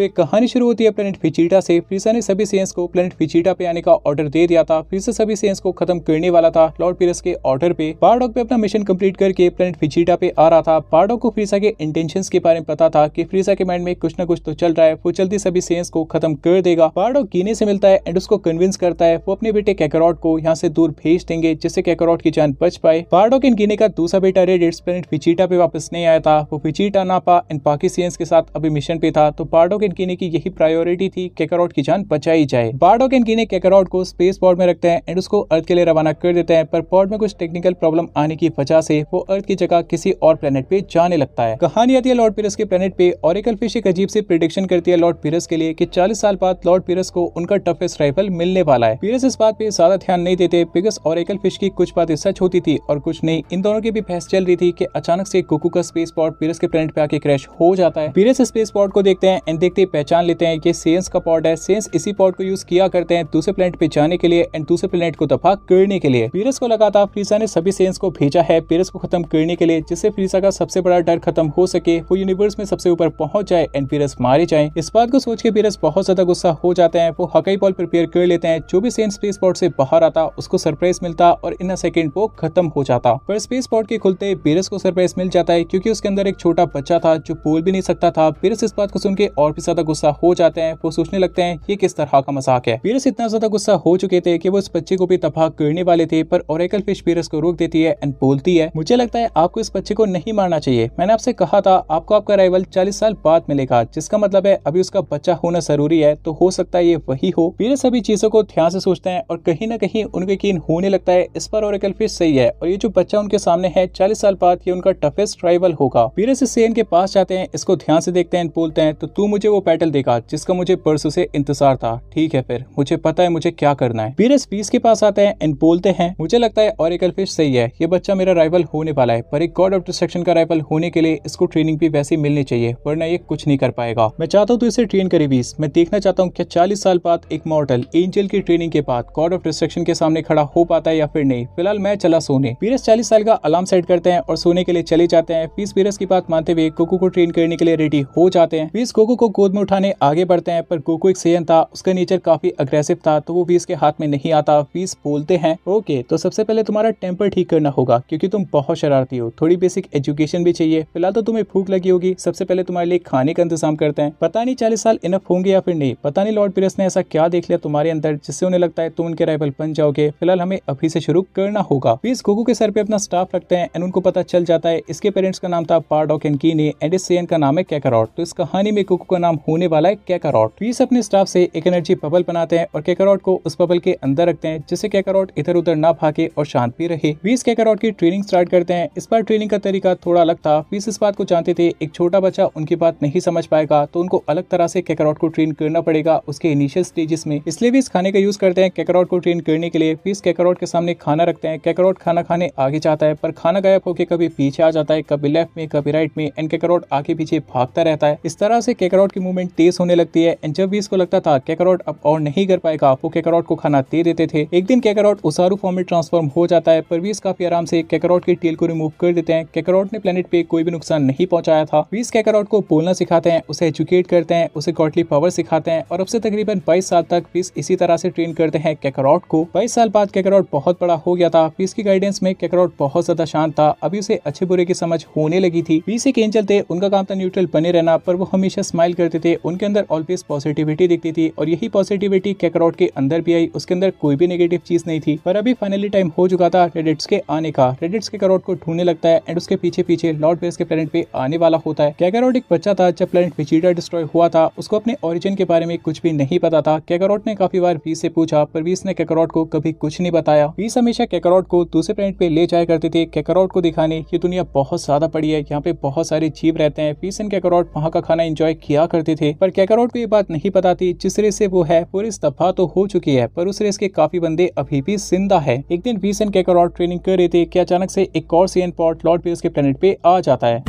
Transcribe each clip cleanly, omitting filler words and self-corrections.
तो एक कहानी शुरू होती है प्लेनेट विजिटा से। फ्रीसा ने सभी सेंस को प्लेनेट विजिटा पे आने का ऑर्डर दे दिया था। फ्रीसा सभी सेंस को खत्म करने वाला था लॉर्ड पीरस के ऑर्डर पे। बारडॉक पे अपना मिशन कंप्लीट करके प्लेनेट विजिटा पे आ रहा था। बारडॉक को फ्रीसा के इंटेंशंस के बारे में पता था कि फ्रीसा के माइंड में कुछ न कुछ तो चल रहा है, वो जल्दी सभी सेंस को खत्म कर देगा। बारडॉक कीने से मिलता है एंड उसको कन्विंस करता है वो अपने बेटे कैकारॉट को यहाँ से दूर भेज देंगे जिससे कैकारॉट की जान बच पाए। बारडॉक इन कीने का दूसरा बेटा रेडिट्स प्लेनेट विजिटा पे वापस नहीं आया था। वो विजिटा, नापा एंड बाकी सेंस के साथ अभी मिशन पे था, तो बारडॉक एंड कीने की यही प्रायोरिटी थी कैकारॉट की जान बचाई जाए। बारडॉक एंड कीने कैकारॉट को स्पेस पॉड में रखते हैं एंड उसको अर्थ के लिए रवाना कर देते हैं, पर पॉड में कुछ टेक्निकल प्रॉब्लम आने की वजह से वो अर्थ की जगह किसी और प्लेनेट पे जाने लगता है। कहानी आती है लॉर्ड पीरस के प्लेनेट पे। ऑरेकल फिश एक अजीब सी प्रेडिक्शन करती है लॉर्ड पीरस के लिए कि 40 साल बाद लॉर्ड पीरस को उनका टफेस्ट राइवल मिलने वाला है। पीरस इस बात पे ज्यादा ध्यान नहीं देते बिकॉज ऑरेकल फिश की कुछ बातें सच होती थी और कुछ नहीं। इन दोनों की भी बहस चल रही थी कि अचानक से गोकू का स्पेस पॉड पीरस के प्लेनेट पे आके क्रैश हो जाता है। पीरस स्पेस पॉड को देखते हैं एंड देखते पहचान लेते हैं कि सेंस का पॉड है। सेंस इसी पॉड को यूज किया करते हैं दूसरे प्लेनेट पे जाने के लिए एंड दूसरे प्लेनेट को तबाह करने के लिए। पीरस को लगा था फ्रीसा ने सभी सेंस को भेजा है पीरस को खत्म करने के लिए, जिससे फ्रीसा का सबसे बड़ा डर खत्म हो सके, वो यूनिवर्स में सबसे ऊपर पहुंच जाए एंड पीरस मारे जाए। इस बात को सोच के पीरस बहुत ज्यादा गुस्सा हो जाते हैं। वो हकाई बॉल प्रिपेयर कर लेते हैं। जो भी सेंस स्पेस पॉड से बाहर आता उसको सरप्राइज मिलता और इन अ सेकंड वो खत्म हो जाता। पर स्पेस पॉड के खुलते पीरस को सरप्राइज मिल जाता है क्योंकि उसके अंदर एक छोटा बच्चा था जो बोल भी नहीं सकता था। पीरस इस बात को सुन के और भी ज्यादा गुस्सा हो जाते हैं। वो सोचने लगते हैं ये किस तरह का मजाक है। पीरस इतना ज्यादा गुस्सा हो चुके थे कि वो इस बच्चे को भी तबाह करने वाले थे, पर ऑरेकल फिश पीरस को रोक देती है एंड बोलती है मुझे लगता है आपको इस बच्चे को नहीं मारना चाहिए। मैंने आपसे कहा था आपको आपका राइवल 40 साल बाद मिलेगा, जिसका मतलब है अभी उसका बच्चा होना जरूरी है, तो हो सकता है ये वही हो। पीरस सभी चीजों को ध्यान से सोचते हैं और कहीं न कहीं उनको यकीन होने लगता है इस पर ऑरेकल फिश सही है और ये जो बच्चा उनके सामने है 40 साल बाद ये उनका टफेस्ट राइवल होगा। पीरस इस सेन के पास जाते हैं, इसको ध्यान से देखते हैं, बोलते हैं तो तू मुझे वो बैटल देगा जिसका मुझे परसों से इंतजार था। ठीक है फिर, मुझे पता है मुझे क्या करना है। पीरस पीस के पास आते हैं एंड बोलते हैं मुझे लगता है ऑरेकल फिश सही है, ये बच्चा मेरा राइवल होने वाला है, पर एक गॉड ऑफ डिस्ट्रक्शन का राइवल होने के लिए इसको ट्रेनिंग भी वैसी मिलनी चाहिए वरना ये कुछ नहीं कर पाएगा। मैं चाहता हूँ तू इसे ट्रेन करे बीस। मैं देखना चाहता हूँ क्या 40 साल बाद एक मॉर्टल एंजल की ट्रेनिंग के बाद गॉड ऑफ डिस्ट्रक्शन के सामने खड़ा हो पाता है या फिर नहीं। फिलहाल मैं चला सोने। पीरस 40 साल का अलार्म सेट करते हैं और सोने के लिए चले जाते हैं। पीस पीरस की बात मानते हुए गोकू को ट्रेन करने के लिए रेडी हो जाते हैं। पीस गोकू को गोद में उठाने आगे बढ़ते हैं, पर गोकू एक सेयन था, उसका नेचर काफी अग्रेसिव था, तो वो पीस के हाथ में नहीं आता। पीस बोलते हैं ओके, तो सबसे पहले तुम्हारा टेम्पर ठीक करना होगा क्योंकि तुम बहुत शरारती हो, थोड़ी बेसिक एजुकेशन भी चाहिए। फिलहाल तो तुम्हें भूख लगी होगी, सबसे पहले तुम्हारे लिए खाने का इंतजाम करते हैं। पता नहीं 40 साल इनफ होंगे या फिर नहीं, पता नहीं लॉर्ड पीरस ने ऐसा क्या देख लिया तुम्हारे अंदर जिससे उन्हें लगता है तुम उनके राइवल बन जाओगे। फिलहाल हमें अभी से शुरू करना होगा। पीस गोकू के सर पे अपना स्टाफ रखते हैं एंड उनको पता चल जाता है इसके पेरेंट्स का नाम था बारडॉक एंड कीने एंड इस सेयन का नाम है कैकारॉट, तो इस कहानी में गोकू का नाम होने वाला है कैकारॉट। पीस अपने स्टाफ से एक एनर्जी बबल बनाते हैं और कैकारॉट को उस बबल के अंदर रखते हैं जिससे कैकारॉट इधर उधर ना भागे और शांत भी रहे। पीस कैकारॉट की ट्रेनिंग स्टार्ट करते हैं। इस बार ट्रेनिंग का तरीका थोड़ा अलग था। पीस इस बात को जानते थे एक छोटा बच्चा उनकी बात नहीं समझ पाएगा, तो उनको अलग तरह से कैकारॉट को ट्रेन करना पड़ेगा उसके इनिशियल स्टेजेस में, इसलिए भी इस खाने का यूज करते हैं कैकारॉट को ट्रेन करने के लिए। पीस कैकारॉट के सामने खाना रखते हैं। कैकारॉट खाना खाने आगे जाता है, पर खाना गायब होकर कभी पीछे आ जाता है, कभी लेफ्ट में कभी राइट में, एंड कैकारॉट आगे पीछे भागता रहता है। इस तरह से कैकारॉट की मूवमेंट तेज होने लगती है एंड जब भी इसको लगता था कैकारॉट अब और नहीं कर पाएगा, वो कैकारॉट को खाना दे देते थे। एक दिन कैकारॉट उसारू फॉर्म में ट्रांसफॉर्म हो जाता है, पर वीस काफी आराम से कैकारॉट की टेल को रिमूव कर देते हैं। कैकारॉट ने प्लेनेट पे कोई भी नुकसान नहीं पहुंचाया था। वीस कैकारॉट को बोलना सिखाते हैं, उसे एजुकेट करते हैं, उसे गॉडली पावर सिखाते हैं और अब से तकरीबन 22 साल तक वीस इसी तरह से ट्रेन करते हैं कैकारॉट को। 22 साल बाद कैकारॉट बहुत बड़ा हो गया था। वीस की गाइडेंस में कैकारॉट बहुत ज्यादा शांत था, अभी उसे अच्छे बुरे की समझ होने लगी थी। वीस एक एंजल थे, उनका काम था न्यूट्रल बने रहना, पर वो हमेशा स्माइल करते थे, उनके अंदर ऑलवेज पॉजिटिविटी दिखती थी और यही पॉजिटिविटी कैकारॉट के अंदर भी आई, उसके अंदर कोई भी नेगेटिव चीज नहीं थी। पर अभी फाइनली टाइम हो चुका था रेडिट्स के आने का। रेडिट्स कैकारॉट को ढूंढने लगता है एंड उसके पीछे पीछे लॉर्ड पीरस के प्लेनेट पे आने वाला होता है। कैकारॉट एक बच्चा था जब प्लेनेट विजिटा डिस्ट्रॉय हुआ था, उसको अपने ओरिजिन के बारे में कुछ भी नहीं पता था। कैकारॉट ने काफी बार वीस से पूछा, पर वीस ने कैकारॉट को कभी कुछ नहीं बताया। वीस हमेशा कैकारॉट को दूसरे प्लेनेट पे ले जाया करते थे, कैकारॉट को दिखाने ये दुनिया बहुत ज्यादा बड़ी है, यहाँ पे बहुत सारे जीव रहते हैं। वीस एंड कैकारॉट वहाँ का खाना एंजॉय किया करते थे, पर कैकारॉट को ये बात नहीं पता थी जिस रेस से वो है वो रेस तबाह तो हो चुकी है, पर उस रेस के काफी बंदे अभी भी जिंदा है। एक दिन वीस एंड कैकारॉट ट्रेनिंग कर रहे थे कि अचानक से एक और सेयन पॉड लॉर्ड पीरस के प्लेनेट पे आ जाता है।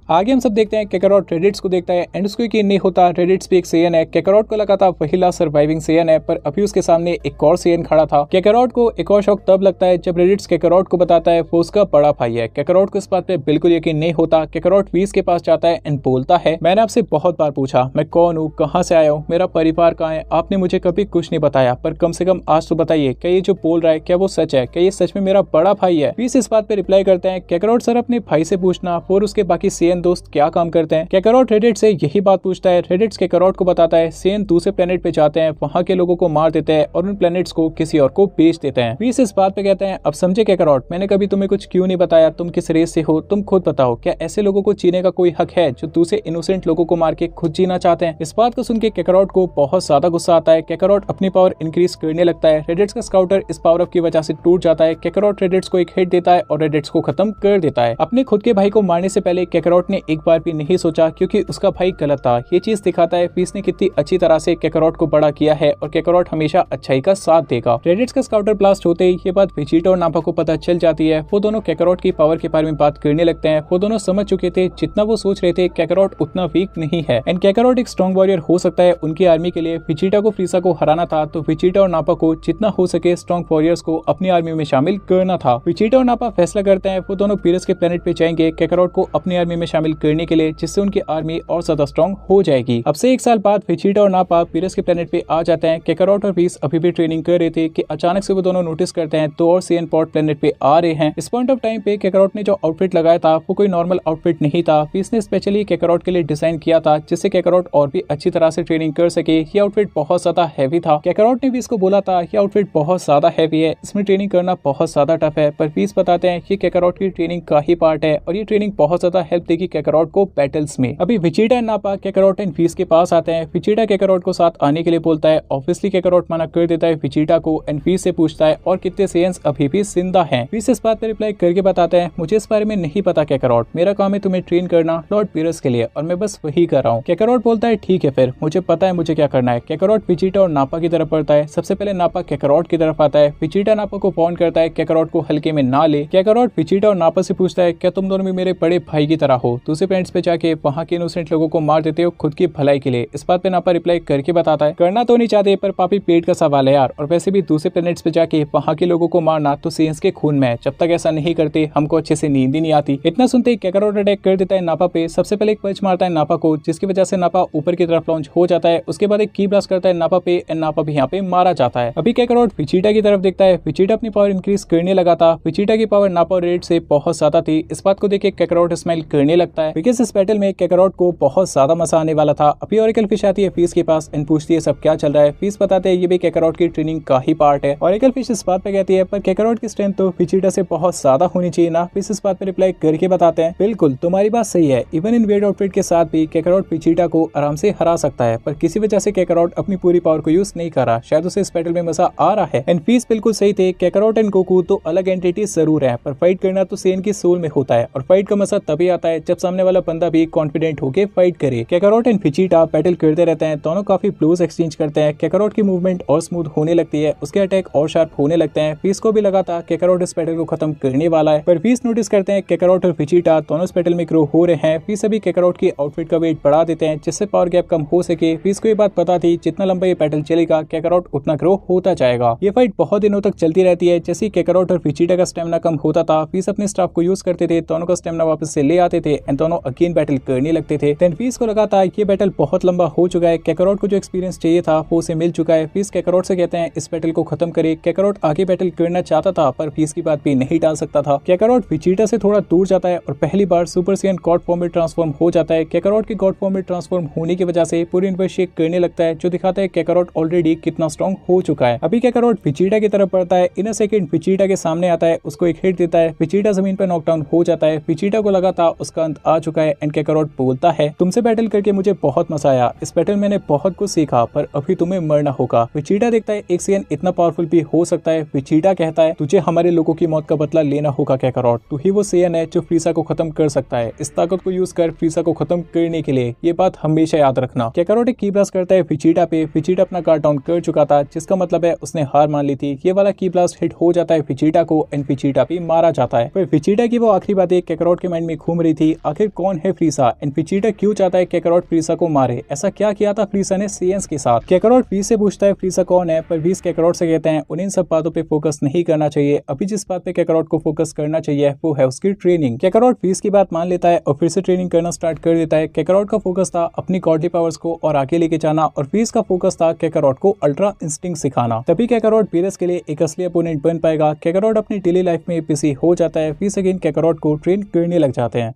आगे हम सब देखते हैं कैकारोट रेडिट्स को देखता है एंड उसको यकीन नहीं होता रेडिट्स भी एक सेयन है। कैकारोट को लगा था वही लास्ट सर्वाइविंग सेयन है, पर अभी उसके सामने एक और सेयन खड़ा था। कैकारोट को एक और शौक तब लगता है जब रेडिट्स कैकारोट को बताता है वो उसका बड़ा भाई है। कैकारोट को इस बात पे बिल्कुल यकीन नहीं होता। कैकारोट वीस के पास जाता है एंड बोलता है, मैंने आपसे बहुत बार पूछा मैं कौन हूँ, कहाँ से आया हूँ, मेरा परिवार कहाँ है, आपने मुझे कभी कुछ नहीं बताया, पर कम से कम आज तो बताइए क्या ये जो बोल रहा है क्या वो सच है, क्या ये सच में मेरा बड़ा भाई है। वीस इस बात पे रिप्लाई करते हैं, कैकारोट सर अपने भाई से पूछना और उसके बाकी सेयन दोस्त क्या काम करते हैं। कैकारोट रेडिट से यही बात पूछता है। रेडिट्स कैकारोट को बताता है सेयन दूसरे प्लेनेट पे जाते हैं, वहाँ के लोगों को मार देते हैं और उन प्लेनेट्स को किसी और को बेच देते हैं। वीस इस बात पे कहते हैं, अब समझे कैकारोट, मैंने कभी तुम्हें कुछ क्यों नहीं बताया, तुम किस रेस से हो, तुम खुद बताओ, क्या ऐसे लोगों को जीने का कोई हक है जो दूसरे इनोसेंट लोगों को मार के खुद जीना चाहते हैं। इस बात को सुन के कैकारोट को बहुत ज्यादा गुस्सा आता है। कैकारोट अपनी पावर इंक्रीज करने लगता है। रेडिट्स का स्काउटर इस पावर अप की वजह से टूट जाता है। कैकारोट रेडिट्स को एक हिट देता है और रेडिट्स को खत्म कर देता है। अपने खुद के भाई को मारने से पहले कैकारोट ने एक बार भी नहीं सोचा क्योंकि उसका भाई गलत था। ये चीज दिखाता है वीस ने कितनी अच्छी तरह से कैकारोट को बड़ा किया है और कैकारोट हमेशा अच्छाई का साथ देगा। रेडिट्स का स्काउटर ब्लास्ट होते ही ये बात वेजिटा और नापा को पता चल जाती है। वो दोनों कैकारोट की पावर के बारे में बात करने लगते हैं। वो दोनों समझ चुके थे जितना वो सोच रहे थे कैकारोट उतना वीक नहीं है एंड कैकारोट एक स्ट्रॉन्ग वॉरियर हो सकता है। उनकी आर्मी के लिए वेजिटा को फ्रीसा को हराना था तो वेजिटा और नापा को जितना हो सके स्ट्रॉन्ग वॉरियर्स को अपनी आर्मी में शामिल करना था। वेजिटा और नापा फैसला करते हैं वो दोनों पीरस के प्लेनेट पे जाएंगे कैकारोट को अपनी आर्मी में शामिल करने के लिए, जिससे उनकी आर्मी और ज्यादा स्ट्रॉन्ग हो जाएगी। अब से एक साल बाद वेजिटा और नापा पीरस के प्लेनेट पे आ जाते हैं। कैकारोट और वीस अभी भी ट्रेनिंग कर रहे थे कि अचानक से वो दोनों नोटिस करते हैं दो और सेयन पॉट प्लेनेट पे आ रहे हैं। इस पॉइंट ऑफ टाइम पे कैकारोट ने जो आउटफिट लगाया था वो कोई नॉर्मल आउटफिट नहीं था। वीस ने स्पेशली कैकारोट के लिए डिजाइन किया था जिससे कैकारोट और भी अच्छी तरह से ट्रेनिंग कर सके। ये आउटफिट बहुत ज्यादा हैवी था। कैकारोट ने वीस को बोला था ये आउटफिट बहुत ज्यादा हैवी है, इसमें ट्रेनिंग करना बहुत ज्यादा टफ है, पर वीस बताते हैं ये कैकारोट की ट्रेनिंग का ही पार्ट है और ये ट्रेनिंग बहुत ज्यादा हेल्प देगी कैकारोट को बैटल्स में। अभी वेजिटा एंड नापा कैकारोट एंड वीस के पास आते हैं। वेजिटा कैकारोट को साथ आने के लिए बोलता है। ऑब्वियसली कैकारोट मना कर देता है वेजिटा को एंड वीस से पूछता है और कितने सेयन्स अभी भी जिंदा हैं। वीस इस बात पर रिप्लाई करके बताता है मुझे इस बारे में नहीं पता कैकारोट, मेरा काम है तुम्हें ट्रेन करना लॉर्ड पीरस के लिए और मैं बस वही कर रहा हूँ। कैकारोट बोलता है ठीक है फिर मुझे पता है मुझे क्या करना है। कैकारोट वेजिटा और नापा की तरफ बढ़ता है। सबसे पहले नापा कैकारोट की तरफ आता है। वेजिटा नापा को वार्न करता है कैकारोट को हल्के में ना ले। कैकारोट वेजिटा और नापा से पूछता है क्या तुम दोनों भी मेरे बड़े भाई की तरह हो, दूसरे प्लेनेट्स पे जाके वहाँ के इनोसेंट लोगों को मार देते हो खुद की भलाई के लिए। इस बात पे नापा रिप्लाई करके बताता है करना तो नहीं चाहते पर पापी पेट का सवाल है यार, और वैसे भी दूसरे प्लेनेट्स पे जाके वहाँ के लोगों को मारना तो सेयन्स के खून में है, जब तक ऐसा नहीं करते हमको अच्छे से नींद ही नहीं आती। इतना सुनते ही कैकारोट अटैक कर देता है नापा पे। सबसे पहले एक पंच मारता है नापा को जिसकी वजह से नापा ऊपर की तरफ लॉन्च हो जाता है। उसके बाद एक की ब्लास्ट करता है नापा पे एंड नापा भी यहाँ पे मारा जाता है। अभी कैकारोट वेजिटा की तरफ देखता है। वेजिटा अपनी पावर इंक्रीज करने लगा था। वेजिटा की पावर नापा और रेड से बहुत ज्यादा थी। इस बात को देख के कैकारोट स्माइल करने लगता है बिकॉज इस बैटल में कैकारोट को बहुत ज्यादा मजा आने वाला था। अभी ऑरेकल फिश आती है वीस के पास एंड पूछती है सब क्या चल रहा है। वीस बताते हैं ये भी कैकारोट की ट्रेनिंग का ही पार्ट है। ऑरेकल फिश इस बात पे कहती है पर कैकारोट की स्ट्रेंथ तो वेजिटा से बहुत ज्यादा होनी चाहिए ना। वीस इस बात पे रिप्लाई करके बताते हैं बिल्कुल तुम्हारी बात सही है, इवन इन वेट आउटफिट के साथ भी कैकारोट वेजिटा को आराम से हरा सकता है, पर किसी वजह से कैकारोट अपनी पूरी पावर को यूज नहीं कर रहा। शायद उसे इस बैटल में मजा आ रहा है एंड वीस बिल्कुल सही थे। कैकारोट एंड गोकू तो अलग एंटिटी जरूर है पर फाइट करना तो सेयन की सोल में होता है और फाइट का मजा तभी आता है जब सामने वाला बंदा भी कॉन्फिडेंट होकर फाइट करे। कैकारोट एंड वेजिटा बैटल करते रहते हैं। दोनों काफी ब्लोज एक्सचेंज करते हैं। कैकारोट की मूवमेंट और स्मूथ होने लगती है, उसके अटैक और शार्प होने लगते हैं। वीस को भी लगा था कैकारोट इस बैटल को खत्म करने वाला है, पर वीस नोटिस करते हैं कैकारोट और वेजिटा दोनों इस बैटल में ग्रो हो रहे हैं। वीस अभी कैकारोट की आउटफिट का वेट बढ़ा देते हैं जिससे पावर गैप कम हो सके। वीस को ये बात पता थी जितना लंबा ये बैटल चलेगा कैकारोट उतना ग्रो होता जाएगा। ये फाइट बहुत दिनों तक चलती रहती है। जैसे कैकारोट और वेजिटा का स्टेमिना कम होता था वीस अपने स्टाफ को यूज करते थे, दोनों का स्टेमिना वापस से ले आते थे एंड दोनों अगेन बैटल करने लगते थे। देन वीस को लगा था ये बैटल बहुत लंबा हो चुका है, कैकारोट को जो एक्सपीरियंस चाहिए था वो उसे मिल चुका है। वीस कैकारोट से कहते हैं इस बैटल को खत्म करे। कैकारोट आगे बैटल करना चाहता था पर वीस की बात भी नहीं टाल सकता था। कैकारोट वेजिटा से थोड़ा दूर जाता है और पहली बार सुपर सेयन गॉड फॉर्म में ट्रांसफॉर्म हो जाता है। कैकारोट की गॉड फॉर्म में ट्रांसफॉर्म होने की वजह से पूरी यूनिवर्स शेक करने लगता है जो दिखाता है कैकारोट ऑलरेडी कितना स्ट्रॉन्ग हो चुका है। अभी कैकारोट वेजिटा की तरफ बढ़ता है। इन अ सेकंड वेजिटा के सामने आता है, उसको एक हिट देता है। वेजिटा जमीन पर नॉकडाउन हो जाता है। वेजिटा को लगा था उसका अंत आ चुका है एंड कैकारोट बोलता है तुमसे बैटल करके मुझे बहुत मजा आया, इस बैटल मैंने बहुत कुछ सीखा पर अभी तुम्हें मरना होगा। वेजिटा देखता है एक सेयन इतना पावरफुल भी हो सकता है। वेजिटा कहता है तुझे हमारे लोगों की मौत का बदला लेना होगा कैकारोट, तू ही वो सेयन है जो फ्रीसा को खत्म कर सकता है। इस ताकत को यूज कर फ्रीसा को खत्म करने के लिए, ये बात हमेशा याद रखना। कैकारोट एक की ब्लास्ट करता है वेजिटा पे। वेजिटा अपना गार्ड डाउन कर चुका था जिसका मतलब है उसने हार मान ली थी। ये वाला की ब्लास्ट हिट हो जाता है वेजिटा को एंड वेजिटा भी मारा जाता है। पर वेजिटा की वो आखिरी बातें कैकारोट के माइंड में घूम रही थी कि आखिर कौन है फ्रीसा एंड वेजिटा क्यों चाहता है काकारोट फ्रीसा को मारे। ऐसा क्या किया था फ्रीसा ने सेयंस के साथ। काकारोट व्हीस से पूछता है फ्रीसा कौन है, पर व्हीस काकारोट से कहते हैं उन्हें इन सब बातों पे फोकस नहीं करना चाहिए। अभी जिस बात पे काकारोट को फोकस करना चाहिए वो है उसकी ट्रेनिंग। काकारोट व्हीस की बात मान लेता है और फिर से ट्रेनिंग करना स्टार्ट कर देता है। काकारोट का फोकस था अपनी गॉडली पावर्स को और आगे लेके जाना और व्हीस का फोकस था काकारोट को अल्ट्रा इंस्टिंक्ट सिखाना। तभी काकारोट पीरस के लिए एक असली अपोनेंट बन पाएगा। काकारोट अपनी डेली लाइफ में बिजी हो जाता है। व्हीस अगेन काकारोट को ट्रेन करने लग जाते हैं।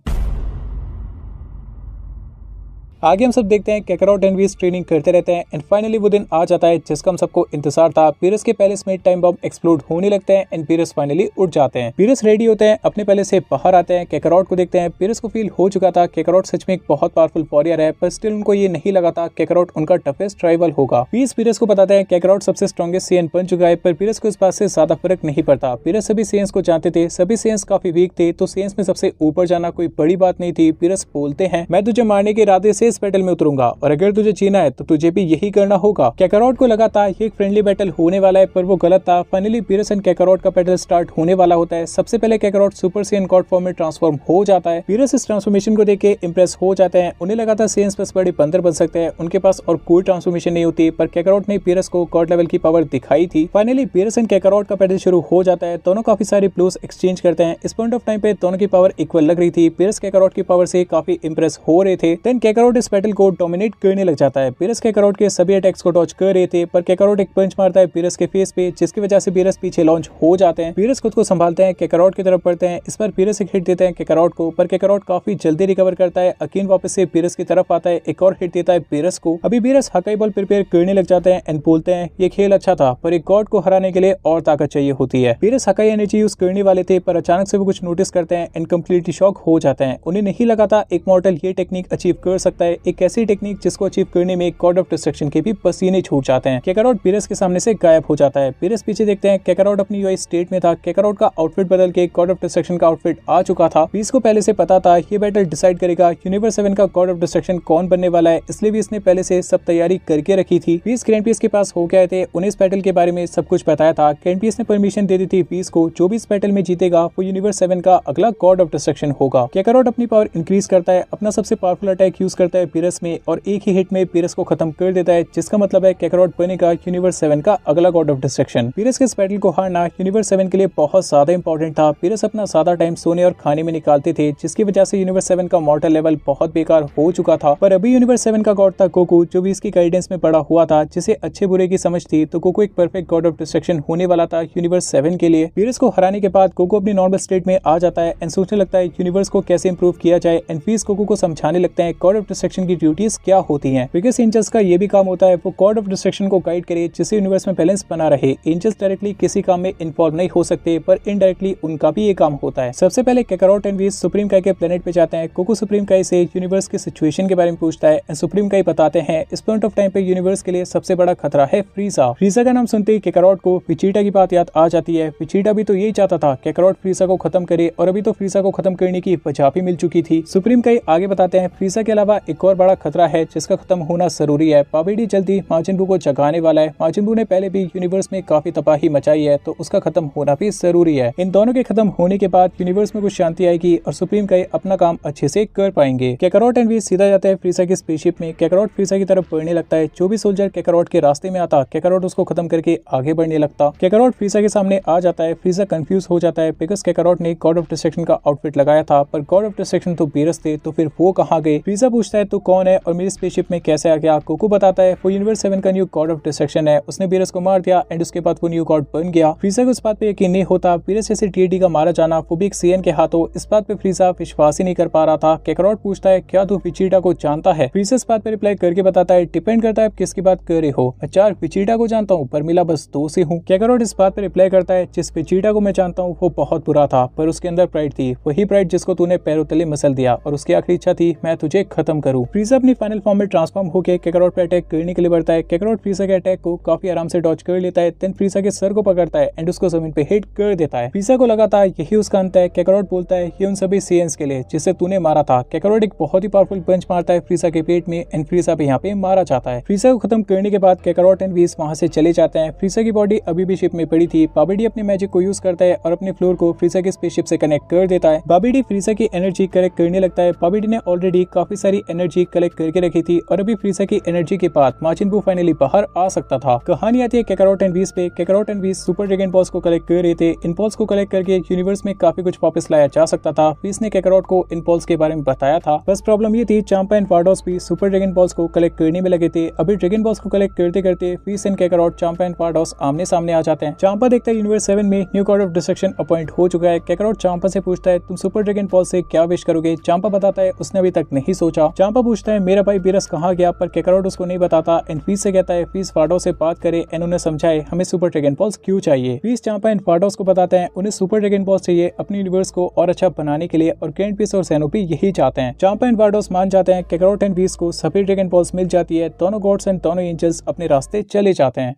आगे हम सब देखते हैं काकारोट एंड व्हीस ट्रेनिंग करते रहते हैं एंड फाइनली वो दिन आ जाता है जिसका हम सबको इंतजार था। पीरस के पैलेस में टाइम बम एक्सप्लोड होने लगते हैं एंड पीरस फाइनली उठ जाते हैं। पीरस रेडी होते हैं, अपने पैलेस से बाहर आते हैं, काकारोट को देखते हैं। पीरस को फील हो चुका था काकारोट सच में एक बहुत पावरफुल वॉरियर है, पर स्टिल उनको ये नहीं लगा था काकारोट उनका टफेस्ट राइवल होगा। व्हीस पीरस को बताते हैं काकारोट सबसे स्ट्रॉन्गेस्ट सेयन बन चुका है, पर पीरस को इस बात से ज्यादा फर्क नहीं पड़ता। पीरस सभी सेयंस को जानते थे, सभी सेयंस काफी वीक थे, तो सेयंस में सबसे ऊपर जाना कोई बड़ी बात नहीं थी। पीरस बोलते हैं मैं तुझे मारने के इरादे से इस बैटल में उतरूंगा और अगर तुझे जीना है तो तुझे भी यही करना होगा। काकारोट को लगा था ये एक फ्रेंडली बैटल होने वाला है, पर वो गलत था। फाइनली पीरस एंड काकारोट का बैटल स्टार्ट होने वाला होता है। सबसे पहले काकारोट सुपर सेयन गॉड फॉर्म में ट्रांसफॉर्म हो जाता है। पीरस इस ट्रांसफॉर्मेशन को देख के इंप्रेस हो जाते हैं। उन्हें लगा था सेयंस बस बड़े बंदर बन सकते हैं, उनके पास और कोई ट्रांसफॉर्मेशन नहीं होती, पर काकारोट ने पीरस को गॉड लेवल की पावर दिखाई थी। फाइनली पीरस एंड काकारोट का बैटल शुरू हो जाता है। दोनों काफी सारे ब्लोस एक्सचेंज करते हैं। इस पॉइंट ऑफ टाइम पे दोनों की पावर इक्वल लग रही थी। पीरस काकारोट की पावर से काफी इंप्रेस हो रहे थे। देन काकारोट इस बैटल को डोमिनेट करने लग जाता है। पीरस काकारोट के सभी अटैक्स को डॉज कर रहे थे, पर काकारोट एक पंच मारता है पीरस के फेस पे, जिसकी वजह से पीरस पीछे लॉन्च हो जाते हैं। पीरस खुद को संभालते हैं, काकारोट की तरफ बढ़ते हैं। इस बार पीरस एक हिट देते हैं काकारोट को, पर काकारोट काफी जल्दी रिकवर करता है। अकीन वापस से पीरस की तरफ आता है, एक और हिट देता है पीरस को। अभी पीरस हकाई बॉल प्रिपेयर करने लग जाते हैं एंड बोलते हैं ये खेल अच्छा था, पर एक गॉड को हराने के लिए और ताकत चाहिए होती है। पीरस हकाई एनर्जी यूज करने वाले थे, पर अचानक से वो कुछ नोटिस करते हैं एंड कंप्लीटली शॉक हो जाते हैं। उन्हें नहीं लगा था एक मॉर्टल ये टेक्निक अचीव कर सकता है, एक ऐसी टेक्निक जिसको अचीव करने में गॉड ऑफ डिस्ट्रक्शन के भी पसीने छूट जाते हैं। काकारोट पीरस के सामने से गायब हो जाता है। पीरस पीछे देखते हैं, काकारोट अपनी यूआई स्टेट में था। काकारोट का आउटफिट बदल के गॉड ऑफ डिस्ट्रक्शन का आउटफिट आ चुका था। व्हीस को पहले से पता था ये बैटल डिसाइड करेगा यूनिवर्स 7 का गॉड ऑफ डिस्ट्रक्शन कौन बनने वाला है, इसलिए व्हीस ने पहले से सब तैयारी करके रखी थी। व्हीस ग्रैंड पीस के पास हो गए थे, उन्हें इस बैटल के बारे में सब कुछ बताया था। ग्रैंड पीस ने परमिशन दे दी थी व्हीस को, जो भी इस बैटल में जीतेगा वो यूनिवर्स 7 का अगला गॉड ऑफ डिस्ट्रक्शन होगा। काकारोट अपनी पावर इंक्रीज करता है, अपना सबसे पावरफुल अटैक यूज करता है पीरस में और एक ही हिट में पीरस को खत्म कर देता है, जिसका मतलब है काकारोट बनेगा यूनिवर्स 7 का अगला गॉड ऑफ डिस्ट्रक्शन। पीरस के इस बैटल को हारना यूनिवर्स 7 के लिए बहुत ज्यादा इंपॉर्टेंट था। पीरस अपना ज्यादा टाइम सोने और खाने में निकालते थे, जिसकी वजह से यूनिवर्स 7 का मॉर्टल लेवल बहुत बेकार हो चुका था। पर अभी यूनिवर्स 7 का गॉड था गोकू, जो भी इसकी गाइडेंस में पड़ा हुआ था, जिसे अच्छे बुरे की समझ थी, तो गोकू एक परफेक्ट गॉड ऑफ डिस्ट्रक्शन होने वाला था यूनिवर्स 7 के लिए। पीरस को हराने के बाद गोकू अपनी नॉर्मल स्टेट में आ जाता है एंड सोचने लगता है यूनिवर्स को कैसे इंप्रूव किया जाए एंड व्हीस गोकू को समझाने लगते हैं गॉड ऑफ डिस्ट्रक्शन की ड्यूटीज क्या होती हैं। बिकॉज़ एंजल्स का ये भी काम होता है वो गॉड ऑफ डिस्ट्रक्शन को गाइड करे, जिससे यूनिवर्स में बैलेंस बना रहे। एंजल्स डायरेक्टली किसी काम में इन्वॉल्व नहीं हो सकते, पर इनडायरेक्टली उनका भी ये काम होता है। सबसे पहले काकारोट एंड व्हीस सुप्रीम काई के प्लेनेट पे जाते हैं। गोकू सुप्रीम काई से यूनिवर्स की सिचुएशन के बारे में पूछता है एंड सुप्रीम काई बताते हैं इस पॉइंट ऑफ टाइम पे यूनिवर्स के लिए सबसे बड़ा खतरा है फ्रीसा। फ्रीसा का नाम सुनते ही काकारोट को वेजिटा की बात याद आ जाती है। वेजिटा भी तो यही चाहता था काकारोट फ्रीसा को खत्म करे, और अभी तो फ्रीसा को खत्म करने की वजह भी मिल चुकी थी। सुप्रीम काई आगे बताते हैं फ्रीसा के अलावा एक और बड़ा खतरा है जिसका खत्म होना जरूरी है। पावेडी जल्दी माजिन बू को जगाने वाला है। माजिन बू ने पहले भी यूनिवर्स में काफी तबाही मचाई है, तो उसका खत्म होना भी जरूरी है। इन दोनों के खत्म होने के बाद यूनिवर्स में कुछ शांति आएगी और सुप्रीम काई अपना काम अच्छे से कर पाएंगे। काकारोट एंड व्हीस सीधा जाता है फ्रीसा की स्पेसशिप में। काकारोट फ्रीसा की तरफ बढ़ने लगता है। जो भी सोल्जर काकारोट के रास्ते में आता, काकारोट उसको खत्म करके आगे बढ़ने लगता। काकारोट फ्रीसा के सामने आ जाता है। फ्रीसा कंफ्यूज हो जाता है बिकॉज काकारोट ने गॉड ऑफ डिस्ट्रक्शन का आउटफिट लगाया था, पर गॉड ऑफ डिस्ट्रक्शन तो पीरस थे, तो फिर वो कहाँ गए। फ्रीसा पूछता है तू कौन है और मेरी स्पेसशिप में कैसे आ गया। गोकू बताता है वो यूनिवर्स 7 का न्यू गॉड ऑफ डिस्ट्रक्शन है, उसने पीरस को मार दिया एंड उसके बाद वो न्यू गॉड बन गया। फ्रीसा को इस बात पे यकीन नहीं होता, पीरस जैसे डीएडी का मारा जाना, वो भी एक सीएन के हाथों, इस बात पे फ्रीसा विश्वास ही नहीं कर पा रहा था। काकारोट पूछता है क्या तू वेजिटा को जानता है। फ्रीसा इस बात पे रिप्लाई करके बताता है डिपेंड करता है किसकी बात कर रहे हो, मैं 4 वेजिटा को जानता हूँ पर मिला बस 2 से हूँ। काकारोट इस बात पे रिप्लाई करता है जिस वेजिटा को मैं जानता हूँ वो बहुत बुरा था, पर उसके अंदर प्राइड थी, वही प्राइड जिसको तूने पैरों तले मसल दिया, और उसकी आखिरी इच्छा थी मैं तुझे खत्म करूँ। फ्रीजा अपनी फाइनल फॉर्म में ट्रांसफॉर्म होकर कैकारोट पर अटैक करने के लिए बढ़ता है। कैकारोट फ्रीजा के अटैक को काफी आराम से डॉज कर लेता है, देन फ्रीजा के सर को पकड़ता है एंड उसको जमीन पे हिट कर देता है। फ्रीजा को लगा था यही उसका अंत है। कैकारोट बोलता है ये उन सभी सेयंस के लिए जिससे तूने मारा था। कैकारोट एक बहुत ही पावरफुल पंच मारता है फ्रीजा के पेट में एंड फ्रीजा पे यहाँ पे मारा जाता है। फ्रीजा को खत्म करने के बाद कैकारोट एंड व्हीज वहां से चले जाते हैं। फ्रीजा की बॉडी अभी भी शिप में पड़ी थी। बाबीडी अपने मैजिक को यूज करता है और अपने फ्लोर को फ्रीजा के स्पेसशिप से कनेक्ट कर देता है। बाबीडी फ्रीजा की एनर्जी कलेक्ट करने लगता है। बाबीडी ने ऑलरेडी काफी सारी एनर्जी कलेक्ट करके रखी थी और अभी फ्रीजा की एनर्जी के बाद मार्जिन बू फाइनली बाहर आ सकता था। कहानी आती है कैकारोट एंड व्हीज पे। कैकारोट एंड व्हीज सुपर ड्रैगन बॉल्स को कलेक्ट कर रहे थे। इन बॉल्स को कलेक्ट करके यूनिवर्स में काफी कुछ वापस लाया जा सकता था। व्हीज ने कैकारोट को इन बॉल्स के बारे में बताया था। बस प्रॉब्लम ये थी चांपा एंड वार्डोस भी सुपर ड्रैगन बॉल्स को कलेक्ट करने में लगे थे। अभी ड्रैगन बॉल्स को कलेक्ट करते करते व्हीज एंड कैकारोट चांपा एंड वार्डोस आमने सामने आ जाते हैं। चांपा देखता है यूनिवर्स 7 में new god of destruction appoint हो चुका है। कैकारोट चांपा से पूछता है तुम सुपर ड्रैगन बॉल से क्या विश करोगे। चांपा बताता है उसने अभी तक नहीं सोचा। चांपा पूछता है मेरा भाई बीरस कहाँ गया, पर कैकारोट उसको नहीं बताता एंड व्हीज से कहता है व्हीज वार्डोस से बात करे एंड उन्हें समझाए हमें सुपर ड्रैगन बॉल्स क्यों चाहिए। व्हीज चांपा एंड वार्डोस को बताते हैं उन्हें सुपर ड्रैगन बॉल्स चाहिए अपने यूनिवर्स को और अच्छा बनाने के लिए और ग्रैंड पीस और ज़ेनोपी यही चाहते हैं। चांपा एंड वार्डोस मान जाते हैं। कैकारोट एंड व्हीज को सभी ड्रैगन बॉल्स मिल जाती है। दोनों गॉड्स एंड दोनों एंजल्स अपने रास्ते चले जाते हैं।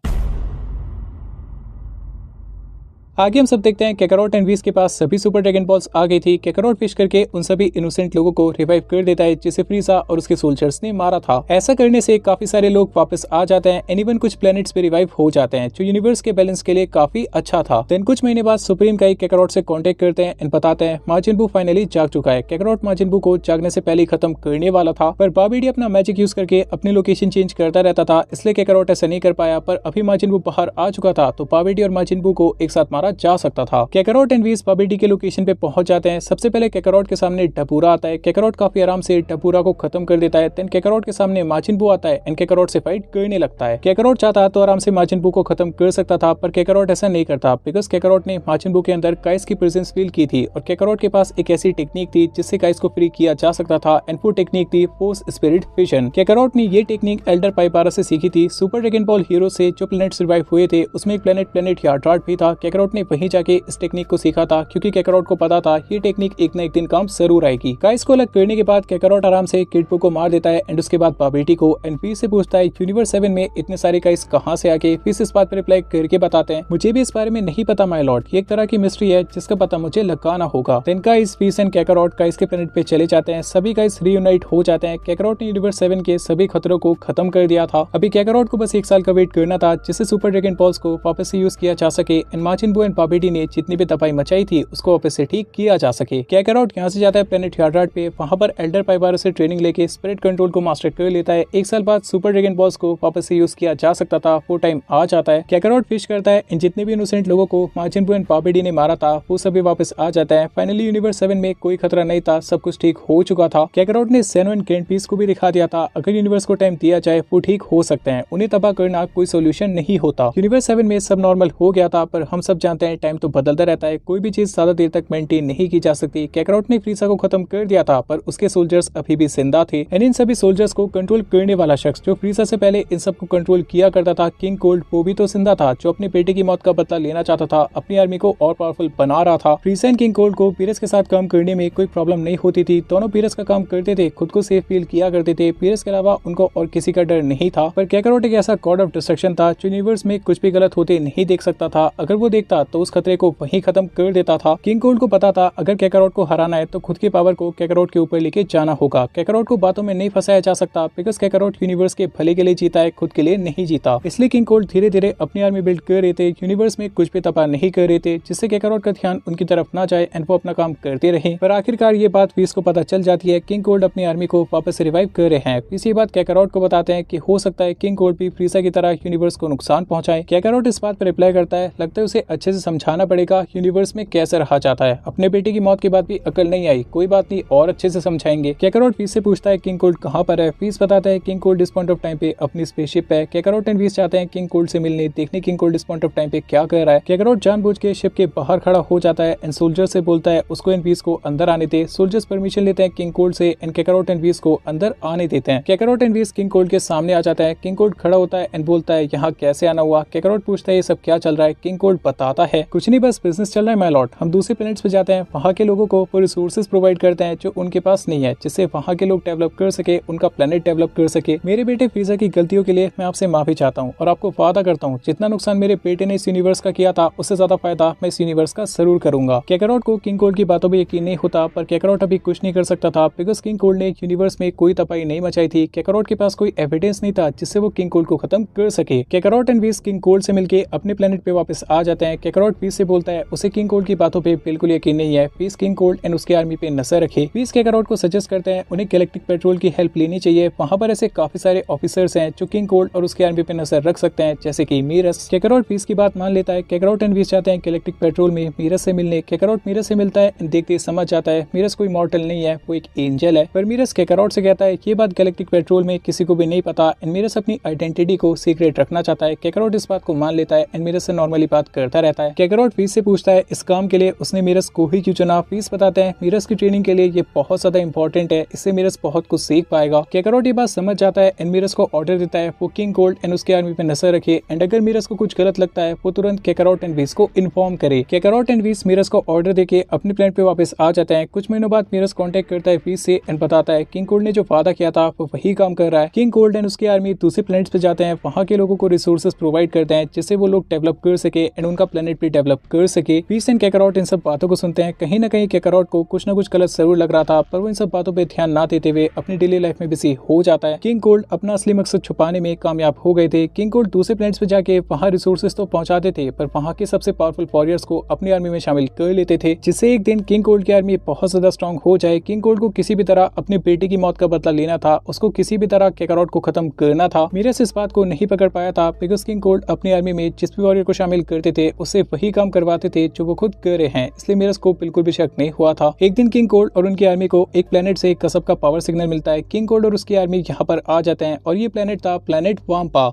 आगे हम सब देखते हैं कैकारोट एंड व्हीज के पास सभी सुपर ड्रैगन बॉल्स आ गई थी। कैकारोट फिश करके उन सभी इनोसेंट लोगों को रिवाइव कर देता है जिसे फ्रीजा और उसके सोल्जर्स ने मारा था। ऐसा करने से काफी सारे लोग वापस आ जाते हैं। एनीवन कुछ प्लैनेट्स पे रिवाइव हो जाते हैं जो यूनिवर्स के बैलेंस के लिए काफी अच्छा था। देन कुछ महीने बाद सुप्रीम काई कैकारोट से कांटेक्ट करते हैं एंड बताते हैं मार्जिन बू फाइनली जाग चुका है। कैकारोट मार्जिन बू को जागने से पहले खत्म करने वाला था, पर बाबीडी अपना मैजिक यूज करके अपनी लोकेशन चेंज करता रहता था, इसलिए कैकारोट ऐसा नहीं कर पाया। पर अभी मार्जिन बू बाहर आ चुका था तो बाबीडी और मार्जिन बू को एक साथ मारा जा सकता था। कैकारोट एंड व्हीज बाबीडी के लोकेशन पे पहुंच जाते हैं। सबसे पहले कैकारोट के सामने डपूरा आता है। कैकारोट काफी आराम से डपूरा को खत्म कर देता है। देन कैकारोट के सामने मार्जिन बू आता है एंड कैकारोट से फाइट करने लगता है। कैकारोट चाहता तो आराम से मार्जिन बू को खत्म कर सकता था, पर कैकारोट ऐसा नहीं करता बिकॉज कैकारोट ने मार्जिन बू के अंदर काइस की प्रेजेंस फील की थी और कैकारोट के पास एक ऐसी टेक्निक थी जिससे काइस को फ्री किया जा सकता था एंड वो टेक्निक थी फोर्स स्पिरिट फिशन। कैकारोट ने ये टेक्निक एल्डर पाइबारा से सीखी थी। सुपर ड्रैगन बॉल हीरो से जो प्लैनेट सर्वाइव हुए थे उसमें एक प्लैनेट यार्ड्राड भी था। कैकारोट ने वहीं जाके इस टेक्निक को सीखा था क्योंकि कैकारोट को पता था ये टेक्निक एक न एक दिन काम जरूर आएगी। काइस को अलग करने के बाद कैकारोट आराम से किड बू को मार देता है एंड उसके बाद बाबीडी को एंड व्हीज से पूछता है यूनिवर्स 7 में इतने सारे काइस कहां से आके। व्हीज इस बात पर रिप्लाई करके बताते हैं मुझे भी इस बारे में नहीं पता माय लॉर्ड, ये एक तरह की मिस्ट्री है जिसका पता मुझे लगाना होगा। देन काइस व्हीज एंड कैकारोट काइस के प्लैनेट पे चले जाते हैं। सभी काइस रीयूनाइट हो जाते हैं। कैकारोट ने यूनिवर्स 7 के सभी खतरों को खत्म कर दिया था। अभी कैकारोट को बस 1 साल का वेट करना था जिससे सुपर ड्रैगन बॉल्स को वापस से यूज किया जा सके एंड मार्जिन बू एंड बाबीडी ने जितनी भी तबाही मचाई थी उसको वापस से ठीक किया जा सके। कैकारोट यहाँ से जाता है प्लैनेट यार्ड्राड पे। वहाँ पर एल्डर पाइबारा से ट्रेनिंग लेके स्पिरिट कंट्रोल को मास्टर कर लेता है। 1 साल बाद सुपर ड्रैगन बॉल्स को वापस से यूज किया जा सकता था, वो टाइम आ जाता है। कैकारोट फिश करता है इन जितने भी इनोसेंट लोगों को मार्जिन बू एंड बाबीडी ने मारा था वो सभी वापस आ जाता है। फाइनली यूनिवर्स 7 में कोई खतरा नहीं था, सब कुछ ठीक हो चुका था। कैकारोट ने ज़ेनो एंड ग्रैंड पीस को भी दिखा दिया था अगर यूनिवर्स को टाइम दिया जाए वो ठीक हो सकते हैं, उन्हें तबाह करना कोई सोल्यूशन नहीं होता। यूनिवर्स 7 में सब नॉर्मल हो गया था, पर हम सब जानते हैं टाइम तो बदलता रहता है, कोई भी चीज ज्यादा देर तक मेंटेन नहीं की जा सकती। कैकारोट ने फ्रीजा को खत्म कर दिया था पर उसके सोल्जर्स अभी भी जिंदा थे एंड इन सभी सोल्जर्स को कंट्रोल करने वाला शख्स जो फ्रीजा से पहले इन सब को कंट्रोल किया करता था, किंग कोल्ड, वो भी तो जिंदा था जो अपने बेटे की मौत का बदला लेना चाहता था, अपनी आर्मी को और पावरफुल बना रहा था। फ्रीजा एंड किंग कोल्ड को पीरस के साथ काम करने में कोई प्रॉब्लम नहीं होती थी, दोनों पीरस का काम करते थे, खुद को सेफ फील किया करते थे, पीरस के अलावा उनको और किसी का डर नहीं था। पर कैकारोट एक ऐसा गॉड ऑफ डिस्ट्रक्शन था जो यूनिवर्स में कुछ भी गलत होते नहीं देख सकता था, अगर वो देखता तो उस खतरे को वहीं खत्म कर देता था। किंग कोल्ड को पता था अगर कैकारोट को हराना है तो खुद की पावर को कैकारोट के ऊपर लेके जाना होगा। कैकारोट को बातों में नहीं फंसाया जा सकता बिकॉज कैकारोट यूनिवर्स के भले के लिए जीता है, खुद के लिए नहीं जीता। इसलिए किंग कोल्ड धीरे धीरे अपनी आर्मी बिल्ड कर रहे थे, यूनिवर्स में कुछ भी तबाह नहीं कर रहे थे जिससे कैकारोट का ध्यान उनकी तरफ ना जाए एंड वो अपना काम करते रहे। पर आखिरकार ये बात व्हीज को पता चल जाती है, किंग कोल्ड अपनी आर्मी को वापस से रिवाइव कर रहे हैं। इसी बात कैकारोट को बताते हैं कि हो सकता है किंग कोल्ड भी फ्रीजा की तरह यूनिवर्स को नुकसान पहुंचाए। कैकारोट इस बात पर रिप्लाई करता है लगता है उसे अच्छे से समझाना पड़ेगा यूनिवर्स में कैसे रहा जाता है, अपने बेटे की मौत के बाद भी अकल नहीं आई, कोई बात नहीं और अच्छे से समझाएंगे। कैकारोट व्हीज से पूछता है किंग कोल्ड कहाँ पर है। व्हीज बताता है किंग कोल्ड इस पॉइंट ऑफ टाइम पे अपनी स्पेसशिप है। कैकारोट एंड व्हीज चाहते हैं किंग कोल्ड से मिलने, देखने किंग कोल्ड इस पॉइंट ऑफ टाइम पे क्या कर रहा है। कैकारोट जानबूझ के शिप के बाहर खड़ा हो जाता है एंड सोल्जर से बोलता है उसको एंड व्हीज को अंदर आने दे। सोल्जर्स परमिशन लेते हैं किंग कोल्ड से एंड कैकारोट एंड व्हीज को अंदर आने देते हैं। कैकारोट एंड व्हीज किंग कोल्ड के सामने आ जाता है। किंग कोल्ड खड़ा होता है एंड बोलता है यहाँ कैसे आना हुआ। कैकारोट पूछता है ये सब क्या चल रहा है। किंग कोल्ड बताता बताता है कुछ नहीं, बस बिजनेस चल रहा है माय लॉर्ड, हम दूसरे प्लैनेट्स पे जाते हैं, वहाँ के लोगों को वो रिसोर्सेज प्रोवाइड करते हैं जो उनके पास नहीं है, जिससे वहाँ के लोग डेवलप कर सके, उनका प्लैनेट डेवलप कर सके। मेरे बेटे फ्रीजा की गलतियों के लिए मैं आपसे माफी चाहता हूँ और आपको वादा करता हूँ जितना नुकसान मेरे बेटे ने इस यूनिवर्स का किया था उससे ज्यादा फायदा मैं इस यूनिवर्स का जरूर करूंगा। कैकारोट को किंग कोल्ड की बातों पर यकीन नहीं होता, पर कैकारोट अभी कुछ नहीं कर सकता था बिकॉज किंग कोल्ड ने यूनिवर्स में कोई तबाही नहीं मचाई थी। कैकारोट के पास कोई एविडेंस नहीं था जिससे वो किंग कोल्ड को खत्म कर सके। कैकारोट एंड वीस किंग कोल्ड से मिलकर अपने प्लेनेट पे वापस आ जाते हैं। कैकारोट वीस से बोलता है उसे किंग कोल्ड की बातों पे बिल्कुल यकीन नहीं है, वीस किंग कोल्ड एंड उसकी आर्मी पे नजर रखे। वीस कैकारोट को सजेस्ट करते हैं उन्हें गैलेक्टिक पेट्रोल की हेल्प लेनी चाहिए, वहाँ पर ऐसे काफी सारे ऑफिसर्स हैं जो किंग कोल्ड और उसकी आर्मी पे नजर रख सकते हैं, जैसे कि मीरस। कैकारोट वीस की बात मान लेता है। कैकारोट एंड वीस जाते हैं गैलेक्टिक पेट्रोल में मीरस से मिलने। कैकारोट मीरस से मिलता है, देखते समझ जाता है मीरस कोई मॉर्टल नहीं है, वो एक एंजल है। पर मीरस कैकारोट से कहता है ये बात गैलेक्टिक पेट्रोल में किसी को भी नहीं पता एंड मीरस अपनी आइडेंटिटी को सीक्रेट रखना चाहता है। कैकारोट इस बात को मान लेता है एंड मीरस से नॉर्मली बात करता रहता है। कैकारोट वीस से पूछता है इस काम के लिए उसने मीरस को ही क्यों चुना। वीस बताते हैं मीरस की ट्रेनिंग के लिए ये बहुत ज्यादा इंपॉर्टेंट है, इससे मीरस बहुत कुछ सीख पाएगा। कैकारोट ये बात समझ जाता है एंड मीरस को ऑर्डर देता है वो किंग कोल्ड एंड उसकी आर्मी पे नजर रखे एंड अगर मीरस को कुछ गलत लगता है वो तुरंत कैकारोट एंड वीस को इन्फॉर्म करे। कैकारोट एंड वीस मीरस को ऑर्डर देके अपने प्लेनेट पे वापस आ जाते हैं। कुछ महीनों बाद मीरस कांटेक्ट करता है वीस से एंड बताता है किंग कोल्ड ने जो वादा किया था वो वही काम कर रहा है। किंग कोल्ड एंड उसकी आर्मी दूसरे प्लेनेट्स पे जाते हैं, वहाँ के लोगों को रिसोर्सेज प्रोवाइड करते हैं जिससे वो लोग डेवलप कर सके एंड उनका प्लेनेट भी डेवलप कर सके। वीस एंड कैकारोट इन सब बातों को सुनते हैं। कहीं ना कहीं कैकारोट को कुछ ना कुछ गलत जरूर लग रहा था, पर वो इन सब बातों पे ध्यान ना देते हुए अपनी डेली लाइफ में बिजी हो जाता है। किंग कोल्ड अपना असली मकसद छुपाने में कामयाब हो गए थे। किंग कोल्ड दूसरे प्लेनेट्स पे जाके वहाँ रिसोर्सेज तो पहुंचाते थे, पर वहाँ के सबसे पावरफुल वॉरियर्स को अपनी आर्मी में शामिल कर लेते थे, जिससे एक दिन किंग कोल्ड की आर्मी बहुत ज्यादा स्ट्रॉन्ग हो जाए। किंग कोल्ड को किसी भी तरह अपने बेटे की मौत का बदला लेना था, उसको किसी भी तरह कैकारोट को खत्म करना था। मीरस इस बात को नहीं पकड़ पाया था बिकॉज किंग कोल्ड अपनी आर्मी में जिस भी वॉरियर को शामिल करते थे उससे वही काम करवाते थे जो वो खुद कर रहे हैं, इसलिए मीरस को बिल्कुल भी शक नहीं हुआ था। एक दिन किंग कोल्ड और उनकी आर्मी को एक प्लेनेट से एक कसब का पावर सिग्नल मिलता है। किंग कोल्ड और उसकी आर्मी यहाँ पर आ जाते हैं और ये प्लेनेट था प्लेनेट वाम्पा।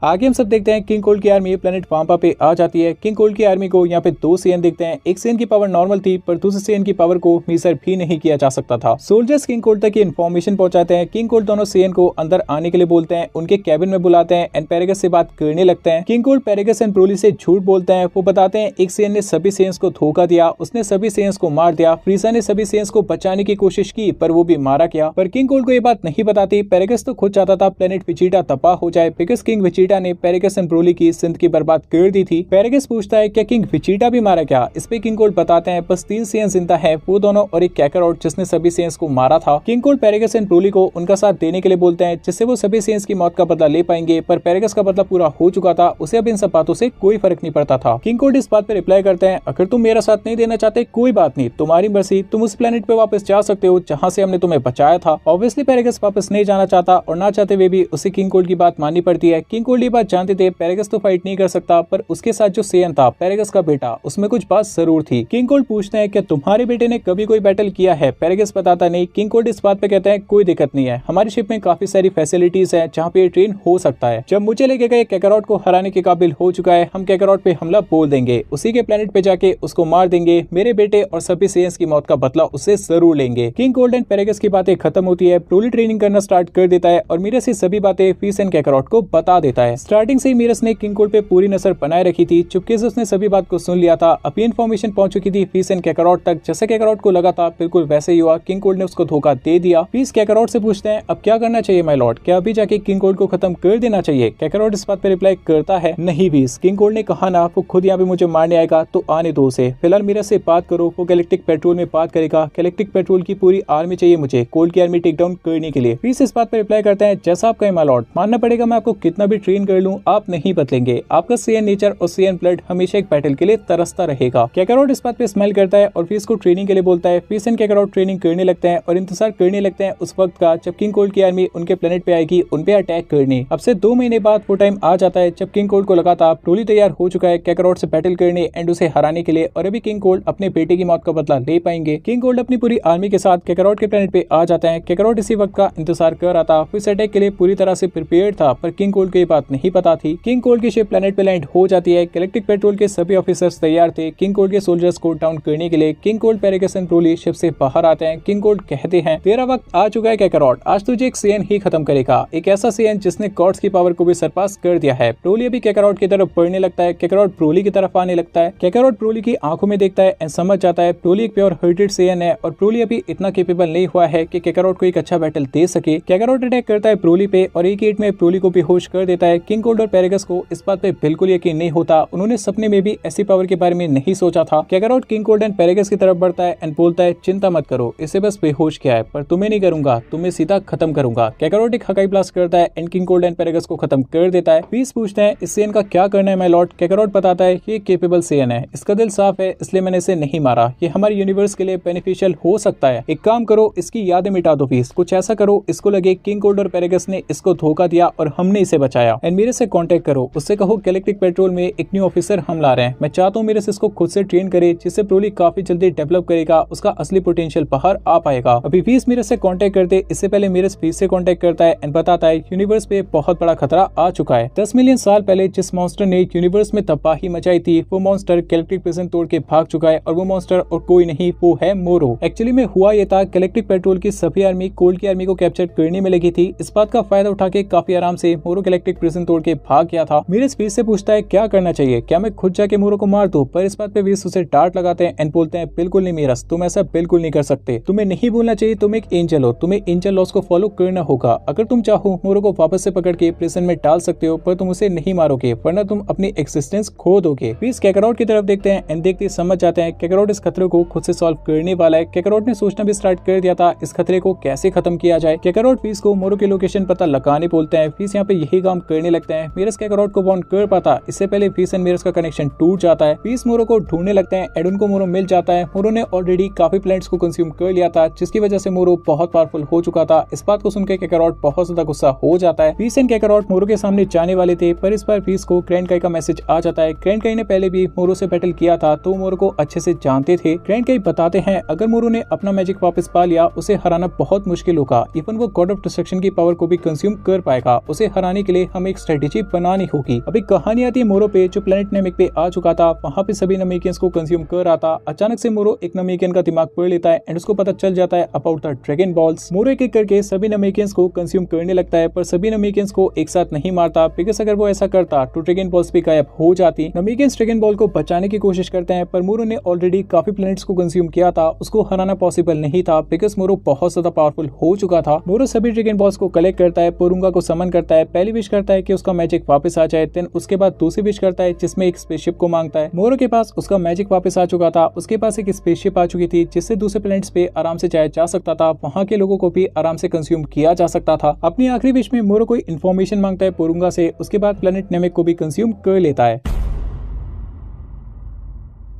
आगे हम सब देखते हैं किंग कोल्ड की आर्मी प्लेनेट वाम्पा पे आ जाती है। किंग कोल्ड की आर्मी को यहाँ पे दो सीएन दिखते हैं। एक सीएन की पावर नॉर्मल थी पर दूसरे सीएन की पावर को मेजर भी नहीं किया जा सकता था। सोल्जर्स किंग कोल्ड तक इन्फॉर्मेशन पहुंचाते हैं। किंग कोल्ड दोनों सीएन को अंदर आने के लिए बोलते हैं, उनके कैबिन में बुलाते हैं एंड पैरेगस से बात करने लगते हैं। किंग कोल्ड पैरेगस एंड ब्रोली से झूठ बोलते हैं। वो बताते हैं एक सीएन ने सभी सीएन्स को धोखा दिया, उसने सभी सीएन्स को मार दिया। फ्रीजा ने सभी सीएन्स को बचाने की कोशिश की पर वो भी मारा गया। पर किंग कोल्ड को ये बात नहीं बताती। पैरेगस तो खुद चाहता था प्लेनेट विजिटा तबाह हो जाए बिकॉज किंग विजिटा ने पैरेगस ब्रोली की सिंध की बर्बाद कर दी थी। पैरेगस पूछता है क्या किंग विजिटा भी मारा क्या। इस पे किंग कोल्ड बताते हैं बस 3 सीएन जिंदा है, वो दोनों और एक कैकारोट जिसने सभी सीएन्स को मारा था। किंग कोल्ड पैरेगस एंड ब्रोली को उनका साथ देने के लिए बोलते हैं जिससे वो सभी सीएन्स की मौत का बदला ले पाएंगे, पर पैरेगस का बदला पूरा हो चुका था, उसे अब इन सब बातों से कोई फर्क नहीं पड़ता था। किंग कोल्ड इस बात पे रिप्लाई करते हैं अगर तुम मेरा साथ नहीं देना चाहते कोई बात नहीं, तुम्हारी मर्जी, तुम उस प्लेनेट पे वापस जा सकते हो जहाँ से हमने तुम्हें बचाया था। ऑब्वियसली पैरेगस वापस नहीं जाना चाहता और ना चाहते हुए भी उसे किंग कोल्ड की बात माननी पड़ती है। किंग कोल्ड ये बात जानते थे पैरेगस तो फाइट नहीं कर सकता, पर उसके साथ जो सेयन था पैरेगस का बेटा उसमें कुछ बात जरूर थी। किंग कोल्ड पूछते हैं कि तुम्हारे बेटे ने कभी कोई बैटल किया है। पैरेगस बताता नहीं। किंग कोल्ड इस बात पे कहते हैं कोई दिक्कत नहीं है, हमारी शिप में काफी सारी फैसिलिटीज है जहाँ पे ट्रेन हो सकता है। जब मुझे लेके गए कैकारोट को हराने के काबिल हो चुका है, हम कैकारोट पे हमला बोल देंगे, उसी के प्लेनेट पे जाके उसको मार देंगे, मेरे बेटे और सभी सेयन्स की मौत का बदला उससे जरूर लेंगे। किंग कोल्ड एंड पैरेगस की बातें खत्म होती है। ब्रोली ट्रेनिंग करना स्टार्ट कर देता है और मीरस ये सभी बातें फीस एंड कैकारोट को बता देता है। स्टार्टिंग से ही मीरस ने किंग कोल्ड पे पूरी नजर बनाए रखी थी। चुपके से उसने सभी बात को सुन लिया था। अभी इन्फॉर्मेशन पहुंच चुकी थी फीस एंड कैकारोट तक। जैसे कैकारोट को लगा था बिल्कुल वैसे ही हुआ। किंग कोल्ड ने उसको धोखा दे दिया। फीस कैकारोट से पूछते हैं अब क्या करना चाहिए माय लॉर्ड, क्या अभी जाके किंग कोल्ड को खत्म कर देना चाहिए। कैकारोट इस बात पे रिप्लाई करता है नहीं फीस, किंग कोल्ड ने कहा ना वो खुद यहाँ पे मुझे मारने आएगा तो आने दो उसे, फिलहाल मीरस से बात करो, वो गैलेक्टिक पेट्रोल में बात करेगा। गैलेक्टिक पेट्रोल की पूरी आर्मी चाहिए मुझे कोल्ड की आर्मी टेक डाउन करने के लिए। फीस इस बात पे रिप्लाई करते हैं जैसा आप कहें माय लॉर्ड, मानना पड़ेगा मैं आपको कितना भी ट्रेन कर लूं आप नहीं बदलेंगे, आपका सीएन नेचर और सीएन ब्लड हमेशा एक बैटल के लिए तरसता रहेगा। कैकारोट इस बात पे स्माइल करता है और फीस को ट्रेनिंग के लिए बोलता है। फीस एंड कैकारोट ट्रेनिंग करने लगते हैं और इंतजार करने लगते हैं उस वक्त का जब किंग कोल्ड की आर्मी उनके प्लेनेट पे आएगी उन पे अटैक करने। अब से 2 महीने बाद वो टाइम आ जाता है जब किंग कोल्ड को लगा था ब्रोली तैयार हो चुका है कैकारोट से बैटल करने एंड उसे हराने के लिए, और अभी किंग कोल्ड अपने बेटे की मौत का बदला ले पाएंगे। किंग कोल्ड अपनी पूरी आर्मी के साथ कैकारोट के प्लेनेट पे आ जाते हैं। कैकारोट इसी वक्त का इंतजार कर रहा था, फिर अटैक के लिए पूरी तरह से प्रिपेयर था, पर किंग कोल्ड को ये बात बात नहीं पता थी। किंग कोल्ड की शिप प्लेनेट पे लैंड हो जाती है। गैलेक्टिक पेट्रोल के सभी ऑफिसर्स तैयार थे किंग कोल्ड के सोल्जर्स को डाउन करने के लिए। King Cold, Paragus and Broly ship से बाहर आते हैं। किंग कोल्ड कहते हैं, तेरा वक्त आ चुका है कैकारोट, आज तुझे एक सीएन ही खत्म करेगा, एक ऐसा सीएन जिसने गॉड्स की पावर को भी सरपास कर दिया है। ब्रोली अभी कैकारोट की तरफ बढ़ने लगता है। कैकारोट ब्रोली की तरफ आने लगता है। कैकारोट ब्रोली की आंखों में देखता है एंड समझ जाता है ब्रोली एक प्योर हार्टेड सीएन है और ब्रोली अभी इतना केपेबल नहीं हुआ है कि कैकारोट को एक अच्छा बैटल दे सके। कैकारोट अटैक करता है ब्रोली पे और एक हिट में ब्रोली को बेहोश कर देता है। किंग कोल्ड और पेरेगस को इस बात पे बिल्कुल यकीन नहीं होता। उन्होंने सपने में भी ऐसी पावर के बारे में नहीं सोचा था। कैकारोट किंग कोल्ड एंड पेरेगस की तरफ बढ़ता है एंड बोलता है, चिंता मत करो, इसे बस बेहोश किया है पर तुम्हें नहीं करूंगा, तुम्हें सीधा खत्म करूंगा। कैकारोट एक हकाई ब्लास्ट करता है एंड किंग कोल्ड एंड पेरेगस को खत्म कर देता है। पीस पूछते हैं, इस सीएन का क्या करना है माय लॉर्ड। कैकारोट बताता है, ये केपेबल सीएन है, इसका दिल साफ है, इसलिए मैंने इसे नहीं मारा, ये हमारे यूनिवर्स के लिए बेनिफिशियल हो सकता है। एक काम करो, इसकी यादें मिटा दो प्लीज, कुछ ऐसा करो इसको लगे किंग कोल्ड और पेरेगस ने इसको धोखा दिया और हमने इसे बचाया। एंड मेरे से कांटेक्ट करो, उससे कहो गैलेक्टिक पेट्रोल में एक न्यू ऑफिसर हम ला रहे हैं। मैं चाहता हूँ मेरे से इसको खुद से ट्रेन करे, जिससे ब्रोली काफी जल्दी डेवलप करेगा, उसका असली पोटेंशियल बाहर आ पाएगा। अभी फीस मेरे से कांटेक्ट करते, इससे पहले मेरे फीस से कांटेक्ट करता है एंड बताता है यूनिवर्स पे बहुत बड़ा खतरा आ चुका है। 10 मिलियन साल पहले जिस मॉन्स्टर ने यूनिवर्स में तबाही मचाई थी, वो मॉन्स्टर गैलेक्टिक प्रिजन तोड़ के भाग चुका है और वो मॉन्स्टर और कोई नहीं, वो है मोरो। एक्चुअली में हुआ ये था, गैलेक्टिक पेट्रोल की सभी आर्मी कोल्ड की आर्मी को कैप्चर करने में लगी थी। इस बात का फायदा उठा के काफी आराम से मोरो गैलेक्टिक प्रिजन तोड़ के भाग गया था। मेरे स्पीच से पूछता है क्या करना चाहिए, क्या मैं खुद जाके मोरो को मार दूं? पर इस बात पे वीस उसे डांट लगाते हैं एंड बोलते हैं, बिल्कुल नहीं मीरस, तुम ऐसा बिल्कुल नहीं कर सकते, तुम्हें नहीं बोलना चाहिए, तुम एक एंजल हो, तुम्हें एंजल लॉस को फॉलो करना होगा। अगर तुम चाहो मोरो को वापस से पकड़ के प्रिजन में डाल सकते हो, पर तुम उसे नहीं मारोगे वरना तुम अपनी एक्सिस्टेंस खो दोगे। वीस कैकारोट की तरफ देखते हैं एंड देखते समझ जाते हैं कैकारोट इस खतरे को खुद से सॉल्व करने वाला है। कैकारोट ने सोचना भी स्टार्ट कर दिया था इस खतरे को कैसे खत्म किया जाए। कैकारोट फीस को मोरो की लोकेशन पता लगाने बोलते हैं। फीस यहाँ पे यही काम करने लगते हैं। मीरस कैकारोट को वार्न कर पाता, इससे पहले फीस एंड मीरस का कनेक्शन टूट जाता है। फीस मोरो को ढूंढने लगते हैं एंड उनको मोरो मिल जाता है। मोरो ने ऑलरेडी काफी प्लैनेट्स को कंज्यूम कर लिया था, जिसकी वजह से मोरो बहुत पावरफुल हो चुका था। इस बात को सुनकर कैकारोट बहुत ज्यादा गुस्सा हो जाता है। फीस एंड कैकारोट मोरो के सामने जाने वाले थे, पर इस बार फीस को ग्रैंड काई का मैसेज आ जाता है। ग्रैंड काई ने पहले भी मोरो से बैटल किया था, तो मोरो को अच्छे से जानते थे। ग्रैंड काई बताते हैं, अगर मोरो ने अपना मैजिक वापस पा लिया, उसे हराना बहुत मुश्किल होगा। इवन वो गॉड ऑफ डिस्ट्रक्शन की पावर को भी कंज्यूम कर पाएगा। उसे हराने के लिए हमें एक स्ट्रेटेजी बनानी होगी। अभी कहानी आती है मोरो पे, जो प्लेनेट नेमिक पे आ चुका था। वहाँ पे सभी नमेकियंस को कंज्यूम कर रहा था। अचानक से मोरो एक नमेकियन का दिमाग पढ़ लेता है एंड उसको पता चल जाता है अबाउट द ड्रैगन बॉल्स। मोरो एक एक करके सभी नमेकियंस को कंज्यूम करने लगता है, पर सभी नमेकियंस को एक साथ नहीं मारता, बिकॉज अगर वो ऐसा करता तो ड्रैगन बॉल्स भी गायब हो जाती। नमेकियंस ड्रैगन बॉल को बचाने की कोशिश करते हैं, पर मोरो ने ऑलरेडी काफी प्लैनेट्स को कंज्यूम किया था, उसको हराना पॉसिबल नहीं था, बिकॉज मोरो बहुत ज्यादा पावरफुल हो चुका था। मोरो सभी ड्रैगन बॉल्स को कलेक्ट करता है, पोरुंगा को समन करता है, पहली विश करता है कि उसका मैजिक वापस आ जाए, देन उसके बाद दूसरी विश करता है जिसमें एक स्पेसशिप को मांगता है। मोरो के पास उसका मैजिक वापस आ चुका था, उसके पास एक स्पेसशिप आ चुकी थी जिससे दूसरे प्लैनेट्स पे आराम से जाया जा सकता था, वहाँ के लोगों को भी आराम से कंज्यूम किया जा सकता था। अपनी आखिरी विश में मोरो कोई इन्फॉर्मेशन मांगता है पोरुंगा से, उसके बाद प्लैनेट नेमिक को भी कंज्यूम कर लेता है।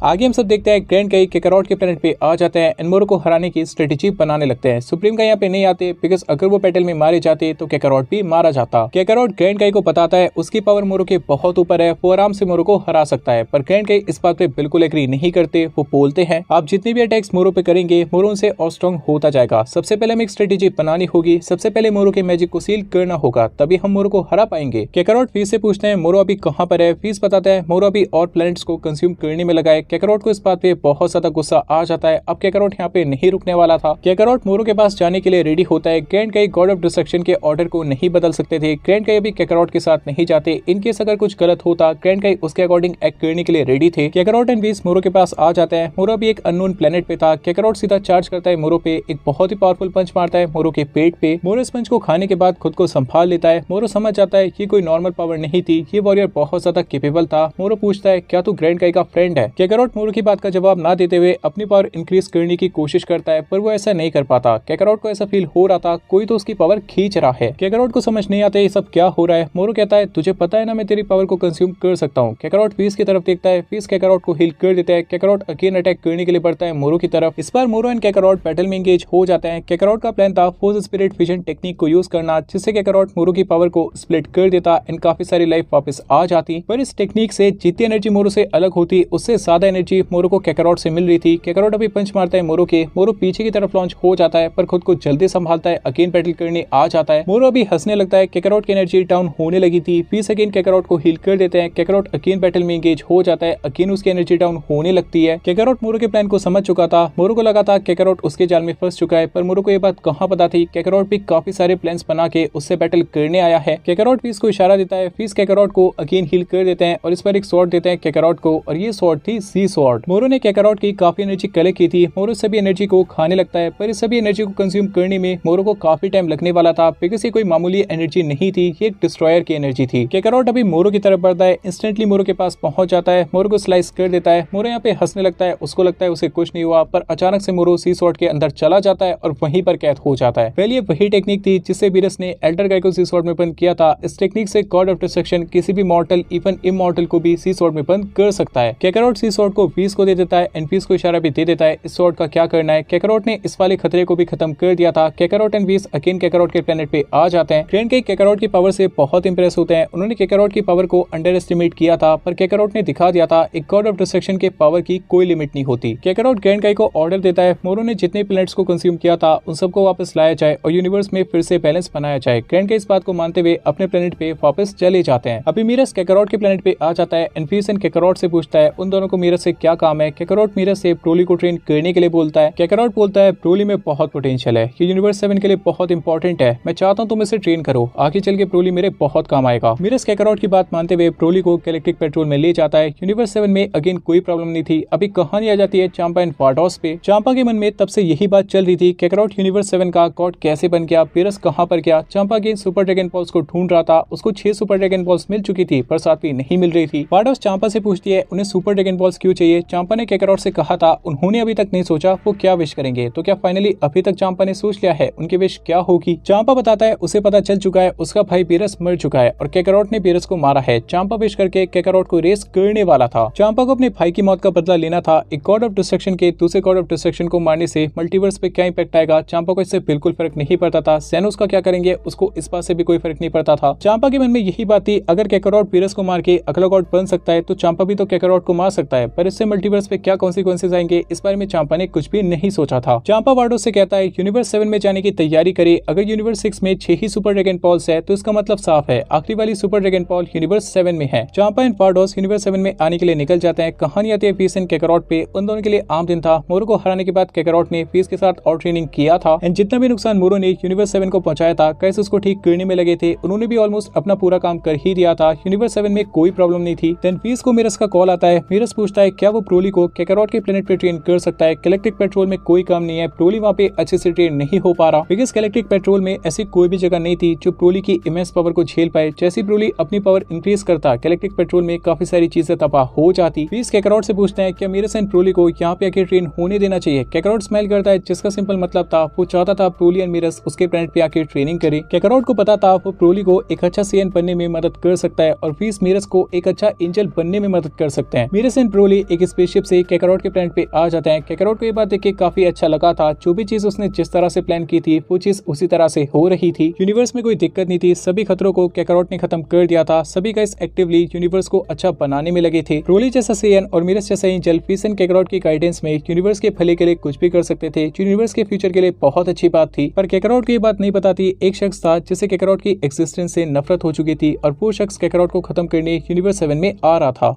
आगे हम सब देखते हैं ग्रैंड काई कैकारोट के प्लेनेट पे आ जाते हैं एंड मोरो को हराने की स्ट्रेटेजी बनाने लगते हैं। सुप्रीम का यहाँ पे नहीं आते, बिकॉज अगर वो बैटल में मारे जाते तो कैकारोट भी मारा जाता। कैकारोट ग्रैंड काई को बताता है उसकी पावर मोरो के बहुत ऊपर है, वो आराम से मोरो को हरा सकता है, पर ग्रैंड काई इस बात पे बिल्कुल एग्री नहीं करते। वो बोलते हैं, आप जितने भी अटैक्स मोरो पे करेंगे मोरो उनसे और स्ट्रॉन्ग होता जाएगा। सबसे पहले हमें एक स्ट्रेटेजी बनानी होगी, सबसे पहले मोरो के मैजिक को सील करना होगा, तभी हम मोरो को हरा पाएंगे। कैकारोट फीस से पूछते हैं मोरो अभी कहाँ पर है। फीस बताता है मोरो अभी और प्लैनेट्स को कंज्यूम करने में लगा है। कैकारोट को इस बात पे बहुत ज्यादा गुस्सा आ जाता है। अब कैकारोट यहाँ पे नहीं रुकने वाला था। कैकारोट मोरो के पास जाने के लिए रेडी होता है। ग्रैंड काई गॉड ऑफ डिस्ट्रक्शन के ऑर्डर को नहीं बदल सकते थे। ग्रैंड काई अभी कैकारोट के साथ नहीं जाते। इनकेस अगर कुछ गलत होता, ग्रैंड काई उसके अकॉर्डिंग एक्ट करने के लिए रेडी थे। कैकारोट एंड वीस मोरो के पास आ जाते हैं। मोरो अभी एक अननोन प्लेनेट पे था। कैकारोट सीधा चार्ज करता है मोरो पे, एक बहुत ही पावरफुल पंच मारता है मोरो के पेट पे। मोरो इस पंच को खाने के बाद खुद को संभाल लेता है। मोरो समझ जाता है ये कोई नॉर्मल पावर नहीं थी, ये वॉरियर बहुत ज्यादा केपेबल था। मोरो पूछता है क्या तू ग्रैंड काई का फ्रेंड है। कैकारोट मोरो की बात का जवाब ना देते हुए अपनी पावर इंक्रीज करने की कोशिश करता है, पर वो ऐसा नहीं कर पाता। कैकारोट को ऐसा फील हो रहा था कोई तो उसकी पावर खींच रहा है। कैकारोट को समझ नहीं आता ये सब क्या हो रहा है। मोरो कहता है तुझे पता है ना मैं तेरी पावर को कंज्यूम कर सकता हूँ। कैकारोट फीस की तरफ देखता है। फीस कैकारोट को हील कर देता है। कैकारोट अगेन अटैक करने के लिए बढ़ता है मोरो की तरफ। इस बार मोरो एंड कैकारोट बैटल में एंगेज हो जाते हैं। कैकारोट का प्लान था फोर्स स्पिरिट फिजन टेक्निक को यूज करना, जिससे कैकारोट मोरो की पावर को स्प्लिट कर देता एंड काफी सारी लाइफ वापस आ जाती। पर इस टेक्निक से जितनी एनर्जी मोरो से अलग होती उससे ज्यादा ज्यादा एनर्जी मोरो को कैकारोट से मिल रही थी। कैकारोट अभी पंच मारता है मोरो के, मोरो पीछे की तरफ लॉन्च हो जाता है पर खुद को जल्दी संभालता है, अगेन बैटल करने आ जाता है। मोरो अभी हंसने लगता है, कैकारोट की एनर्जी डाउन होने लगी थी। फीस अगेन कैकारोट को हील कर देते हैं। कैकारोट अगेन बैटल में एंगेज हो जाता है, अगेन उसकी एनर्जी डाउन होने लगती है। कैकारोट मोरो के प्लान को समझ चुका था। मोरो को लगा था कैकारोट उसके जाल में फंस चुका है, पर मोरो को ये बात कहाँ पता थी कैकारोट भी काफी सारे प्लान्स बना के उससे बैटल करने आया है। कैकारोट फीस को इशारा देता है, फीस कैकारोट को अगेन हील कर देते हैं और इस पर एक स्वॉर्ड देते हैं कैकारोट को, और ये स्वॉर्ड थी सी स्वॉर्ड। मोरो ने कैकारोट की काफी एनर्जी कलेक्ट की थी। मोरो सभी एनर्जी को खाने लगता है, पर इस सभी एनर्जी को कंज्यूम करने में मोरो को काफी टाइम लगने वाला था, बिकॉज ये कोई मामूली एनर्जी नहीं थी, ये एक डिस्ट्रॉयर की एनर्जी थी। कैकारोट अभी मोरो की तरफ बढ़ता है, इंस्टेंटली मोरो के पास पहुंच जाता है, मोरो को स्लाइस कर देता है। मोरो यहाँ पे हंसने लगता है, उसको लगता है उसे कुछ नहीं हुआ, पर अचानक से मोरो सी स्वॉर्ड के अंदर चला जाता है और वहीं पर कैद हो जाता है। पहले ये वही टेक्निक थी जिससे वीरस ने एल्डर गाय को सी स्वॉर्ड में बंद किया था। इस टेक्निक से गॉड ऑफ डिस्ट्रक्शन किसी भी मॉर्टल इवन इमॉर्टल को भी सी स्वॉर्ड में बंद कर सकता है। कैकारोट सी स्वॉर्ड को फीस को दे देता है एंड फीस को इशारा भी दे देता है इस स्वॉर्ड का क्या करना है। कैकारोट ने इस वाले खतरे को भी खत्म कर दिया था। कैकारोट एंड फीस अगेन कैकारोट के प्लेनेट पे आ जाते हैं। ग्रैंड काई कैकारोट की पावर से बहुत इंप्रेस होते हैं। उन्होंने कैकारोट की पावर को अंडर एस्टिमेट किया था, पर कैकारोट ने दिखा दिया था एक गॉड ऑफ डिस्ट्रक्शन के पावर की कोई लिमिट नहीं होती। कैकारोट ग्रैंड काई को ऑर्डर देता है मोरो ने जितने प्लैनेट्स को कंज्यूम किया था उन सबको वापस लाया जाए और यूनिवर्स में फिर से बैलेंस बनाया जाए। ग्रैंड काई इस बात को मानते हुए अपने प्लेनेट पे वापस चले जाते हैं। अभी मीरस कैकारोट के प्लेनेट पे आ जाता है एंड फीस एंड कैकारोट से पूछता है उन दोनों को मीरस से क्या काम है। कैकारोट मीरस से ब्रोली को ट्रेन करने के लिए बोलता है। कैकारोट बोलता है ब्रोली में बहुत पोटेंशियल है, ये यूनिवर्स 7 के लिए बहुत इंपॉर्टेंट है, मैं चाहता हूँ तुम इसे ट्रेन करो, आगे चल के ब्रोली मेरे बहुत काम आएगा। मीरस कैकारोट की बात मानते हुए ब्रोली को गैलेक्टिक पेट्रोल में ले जाता है। यूनिवर्स 7 में अगेन कोई प्रॉब्लम नहीं थी। अभी कहानी आ जाती है चांपा एंड वार्डोस पे। चांपा के मन में तब से यही बात चल रही थी कैकारोट यूनिवर्स 7 का गॉड कैसे बन गया, मीरस कहाँ पर गया। Champa again super dragon balls को ढूंढ रहा था, उसको 6 सुपर ड्रैगन बॉल्स मिल चुकी थी पर 7वीं नहीं मिल रही थी। वार्डोस चांपा से पूछती है उन्हें सुपर ड्रैगन बॉल्स क्यों चाहिए। चांपा ने कैकारोट से कहा था उन्होंने अभी तक नहीं सोचा वो क्या विश करेंगे, तो क्या फाइनली अभी तक चांपा ने सोच लिया है उनकी विश क्या होगी। चांपा बताता है उसे पता चल चुका है उसका भाई बीरस मर चुका है और कैकारोट ने बीरस को मारा है। चांपा विश करके कैकारोट को रेस करने वाला था। चांपा को अपने भाई की मौत का बदला लेना था। एक गॉड ऑफ डिस्ट्रक्शन के दूसरे गॉड ऑफ डिस्ट्रक्शन को मारने से मल्टीवर्स पे क्या इंपैक्ट आएगा चांपा को इससे बिल्कुल फर्क नहीं पड़ता था। सैनोस का क्या करेंगे उसको इस बात से भी कोई फर्क नहीं पड़ता था। चांपा के मन में यही बात थी अगर कैकारोट बीरस को मार के अगला गॉड बन सकता है तो चांपा भी तो कैकारोट को मार सकता है, पर इससे मल्टीवर्स पे क्या कॉन्सिक्वेंसेस आएंगे इस बारे में चांपा ने कुछ भी नहीं सोचा था। चांपा वार्डोस से कहता है यूनिवर्स 7 में जाने की तैयारी करे। अगर यूनिवर्स 6 में 6 ही सुपर ड्रैगन बॉल्स है तो इसका मतलब साफ है आखिरी वाली सुपर ड्रैगन बॉल यूनिवर्स 7 में है। चांपा एंड वार्डोस यूनिवर्स 7 में आने के लिए निकल जाते हैं। कहानी आती है फीस एंड कैकारोट पे। उन दोनों के लिए आम दिन था। मोरो को हराने के बाद कैकारोट ने फीस के साथ और ट्रेनिंग किया था एंड जितना भी नुकसान मोरो ने यूनिवर्स 7 को पहुंचाया था कैसे उसको ठीक करने में लगे थे उन्होंने भी ऑलमोस्ट अपना पूरा काम कर ही दिया था। यूनिवर्स 7 में कोई प्रॉब्लम नहीं थी। देन फीस को मीरस का कॉल आता है। मीरस पूछता है क्या वो ब्रोली को कैकारोट के प्लेनेट पे ट्रेन कर सकता है। गैलेक्टिक पेट्रोल में कोई काम नहीं है, ब्रोली वहाँ पे अच्छे से ट्रेन नहीं हो पा रहा बिकॉज गैलेक्टिक पेट्रोल में ऐसी कोई भी जगह नहीं थी जो ब्रोली की इमेंस पावर को झेल पाए। जैसी ब्रोली अपनी पावर इंक्रीज करता गैलेक्टिक पेट्रोल में काफी सारी चीजें तबाह हो जाती। फीस कैकारोट से पूछते हैं क्या मीरस एंड ब्रोली को यहाँ पे आके ट्रेन होने देना चाहिए। कैकारोट स्माइल करता है जिसका सिंपल मतलब था वो चाहता था ब्रोली एंड मीरस उसके प्लेनेट पे आके ट्रेनिंग करे। कैकारोट को पता था वो ब्रोली को एक अच्छा सीएन बनने में मदद कर सकता है और फीस मीरस को एक अच्छा एंजल बनने में मदद कर सकते हैं। मीरस एंड ब्रोली एक स्पेसशिप से कैकारोट के प्लेनेट पे आ जाते हैं। कैकारोट को ये बात देख के काफी अच्छा लगा था। जो भी चीज उसने जिस तरह से प्लान की थी वो चीज उसी तरह से हो रही थी। यूनिवर्स में कोई दिक्कत नहीं थी। सभी खतरों को कैकारोट ने खत्म कर दिया था। सभी गाइस एक्टिवली यूनिवर्स को अच्छा बनाने में लगे थे। ब्रोली जैसा सीएन और मीरस जैसा एंजल फीस एंड कैकारोट की गाइडेंस में यूनिवर्स के भले के लिए कुछ भी कर सकते थे। यूनिवर्स के फ्यूचर के लिए बहुत अच्छी बात थी। पर कैकारोट को ये बात नहीं पता थी एक शख्स था जिसे कैकारोट की एक्सिस्टेंस से नफरत हो चुकी थी और वो शख्स कैकारोट को खत्म करने यूनिवर्स 7 में आ रहा था।